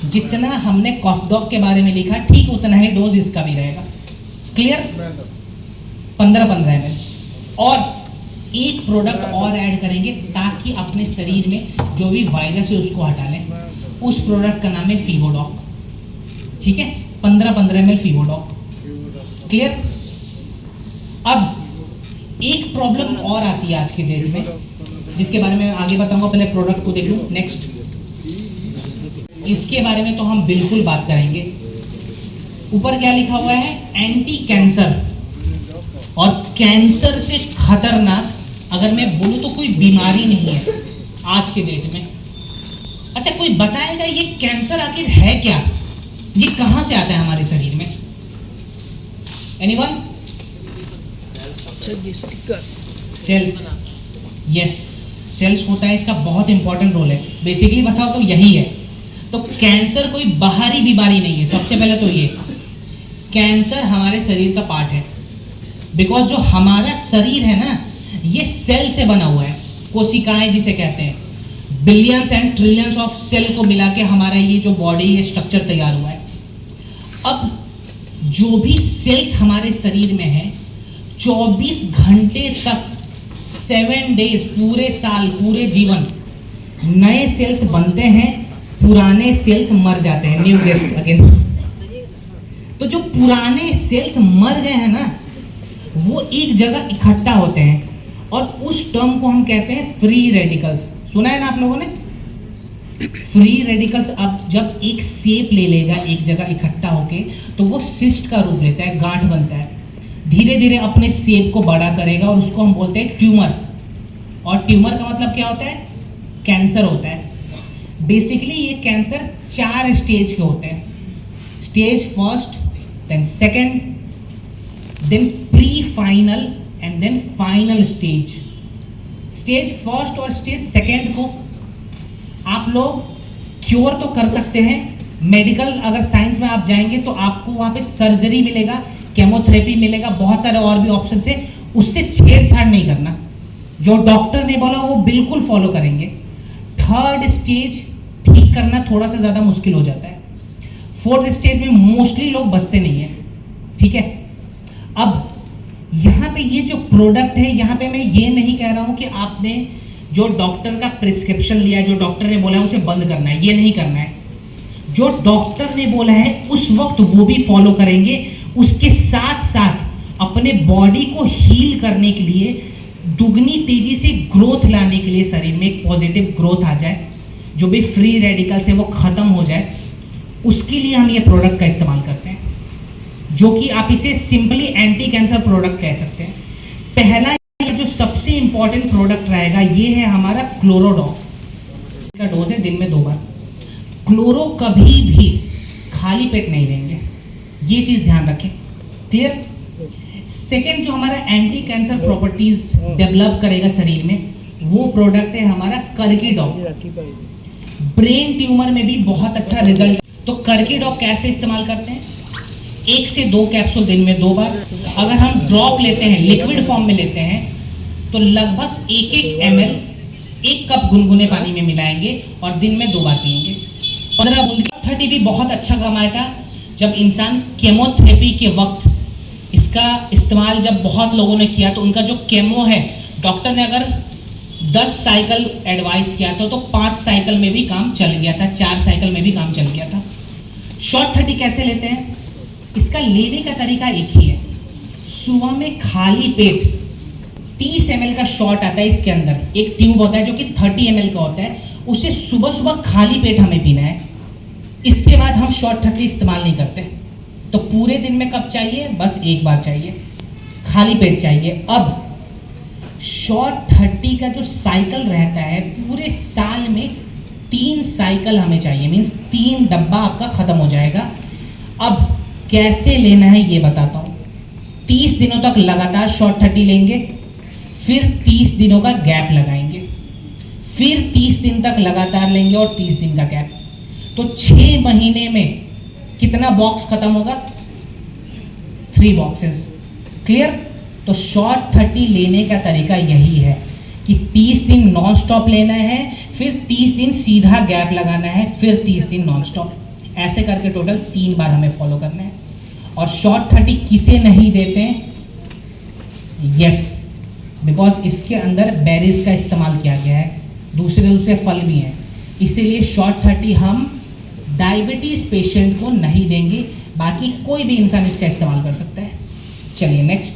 जितना हमने कफ डॉग के बारे में लिखा ठीक उतना ही डोज इसका भी रहेगा। क्लियर? 15-15 ml। और एक प्रोडक्ट और ऐड करेंगे ताकि अपने शरीर में जो भी वायरस है उसको हटा लें। उस प्रोडक्ट का नाम है फीवोडॉक, ठीक है। 15-15 ml फीवोडॉक। क्लियर? अब एक प्रॉब्लम और आती है आज के डेट में, जिसके बारे में आगे बताऊंगा, पहले प्रोडक्ट को देख लूं। नेक्स्ट, इसके बारे में तो हम बिल्कुल बात करेंगे। ऊपर क्या लिखा हुआ है? Anti cancer. और कैंसर से खतरनाक अगर मैं बोलूँ तो कोई बीमारी नहीं है आज के डेट में। अच्छा, कोई बताएगा ये कैंसर आखिर है क्या, ये कहाँ से आता है हमारे शरीर में? एनीवन? सेल्स। यस, सेल्स होता है, इसका बहुत इंपॉर्टेंट रोल है। बेसिकली बताओ तो यही है। तो कैंसर कोई बाहरी बीमारी नहीं है। सबसे पहले तो ये कैंसर हमारे शरीर का पार्ट है, बिकॉज जो हमारा शरीर है ना, ये सेल से बना हुआ है। कोशिकाएं जिसे कहते हैं, billions and trillions of cell को मिला के हमारा ये जो बॉडी, ये स्ट्रक्चर तैयार हुआ है। अब जो भी सेल्स हमारे शरीर में है, 24 घंटे तक, 7 डेज, पूरे साल, पूरे जीवन नए सेल्स बनते हैं, पुराने सेल्स मर जाते हैं। New guest again. तो जो पुराने सेल्स मर गए हैं ना, वो एक जगह इकट्ठा होते हैं और उस टर्म को हम कहते हैं फ्री रेडिकल्स। सुना है ना आप लोगों ने? फ्री रेडिकल्स अब जब एक शेप ले लेगा एक जगह इकट्ठा होके, तो वो सिस्ट का रूप लेता है, गांठ बनता है, धीरे धीरे अपने शेप को बड़ा करेगा और उसको हम बोलते हैं ट्यूमर। और ट्यूमर का मतलब क्या होता है? कैंसर होता है। बेसिकली ये कैंसर 4 स्टेज के होते हैं। Stage first, then second, then pre final and then final stage. Stage first और स्टेज सेकेंड को आप लोग क्योर तो कर सकते हैं। मेडिकल अगर साइंस में आप जाएंगे तो आपको वहाँ पे सर्जरी मिलेगा, केमोथेरेपी मिलेगा, बहुत सारे और भी ऑप्शन है। उससे छेड़छाड़ नहीं करना, जो डॉक्टर ने बोला वो बिल्कुल फॉलो करेंगे। थर्ड स्टेज ठीक करना थोड़ा सा ज़्यादा मुश्किल हो जाता है। फोर्थ स्टेज में मोस्टली लोग बचते नहीं है, ठीक है। अब यहाँ पे ये जो प्रोडक्ट है, यहाँ पे मैं ये नहीं कह रहा हूँ कि आपने जो डॉक्टर का प्रिस्क्रिप्शन लिया है, जो डॉक्टर ने बोला है उसे बंद करना है, ये नहीं करना है। जो डॉक्टर ने बोला है उस वक्त वो भी फॉलो करेंगे। उसके साथ साथ अपने बॉडी को हील करने के लिए, दुगनी तेजी से ग्रोथ लाने के लिए, शरीर में एक पॉजिटिव ग्रोथ आ जाए, जो भी फ्री रेडिकल्स है वो खत्म हो जाए, उसके लिए हम ये प्रोडक्ट का इस्तेमाल करते हैं, जो कि आप इसे सिंपली एंटी कैंसर प्रोडक्ट कह सकते हैं। पहला जो सबसे इंपॉर्टेंट प्रोडक्ट रहेगा ये है हमारा क्लोरोडॉक। इसका डोज है दिन में 2 बार। क्लोरो कभी भी खाली पेट नहीं लेंगे, ये चीज ध्यान रखें। क्लियर? सेकेंड जो हमारा एंटी कैंसर प्रॉपर्टीज डेवलप करेगा शरीर में, वो प्रोडक्ट है हमारा कर्कीडॉक। ब्रेन ट्यूमर में भी बहुत अच्छा रिजल्ट। तो कर्कीडॉक कैसे इस्तेमाल करते हैं? 1 से 2 कैप्सूल दिन में 2 बार। अगर हम ड्रॉप लेते हैं, लिक्विड फॉर्म में लेते हैं, तो लगभग 1 ml 1 कप गुनगुने पानी में मिलाएंगे और दिन में 2 बार पिएंगे। 15 बूंद। 30 भी बहुत अच्छा काम आया था जब इंसान केमोथेरेपी के वक्त इसका इस्तेमाल जब बहुत लोगों ने किया, तो उनका जो केमो है, डॉक्टर ने अगर 10 साइकिल एडवाइस किया था तो 5 साइकिल में भी काम चल गया था, 4 साइकिल में भी काम चल गया था। शॉर्ट 30 कैसे लेते हैं? इसका लेने का तरीका एक ही है। सुबह में खाली पेट 30 ml का शॉट आता है, इसके अंदर एक ट्यूब होता है जो कि 30 ml का होता है, उसे सुबह सुबह खाली पेट हमें पीना है। इसके बाद हम शॉर्ट 30 इस्तेमाल नहीं करते। तो पूरे दिन में कब चाहिए? बस 1 बार चाहिए, खाली पेट चाहिए। अब शॉर्ट 30 का जो साइकिल रहता है, पूरे साल में 3 साइकिल हमें चाहिए, मीन्स 3 डब्बा आपका खत्म हो जाएगा। अब कैसे लेना है ये बताता हूँ। 30 दिनों तक लगातार शॉर्ट 30 लेंगे, फिर 30 दिनों का गैप लगाएंगे, फिर 30 दिन तक लगातार लेंगे और 30 दिन का गैप। तो 6 महीने में कितना बॉक्स खत्म होगा? 3 बॉक्सेस। क्लियर? तो शॉर्ट 30 लेने का तरीका यही है कि 30 दिन नॉन स्टॉप लेना है, फिर 30 दिन सीधा गैप लगाना है, फिर 30 दिन नॉन स्टॉप। ऐसे करके टोटल 3 बार हमें फॉलो करना है। और शॉर्ट 30 किसे नहीं देते हैं? यस, बिकॉज इसके अंदर बेरीज का इस्तेमाल किया गया है, दूसरे फल भी हैं, इसीलिए शॉर्ट 30 हम डायबिटीज़ पेशेंट को नहीं देंगे। बाकी कोई भी इंसान इसका इस्तेमाल कर सकता है। चलिए नेक्स्ट।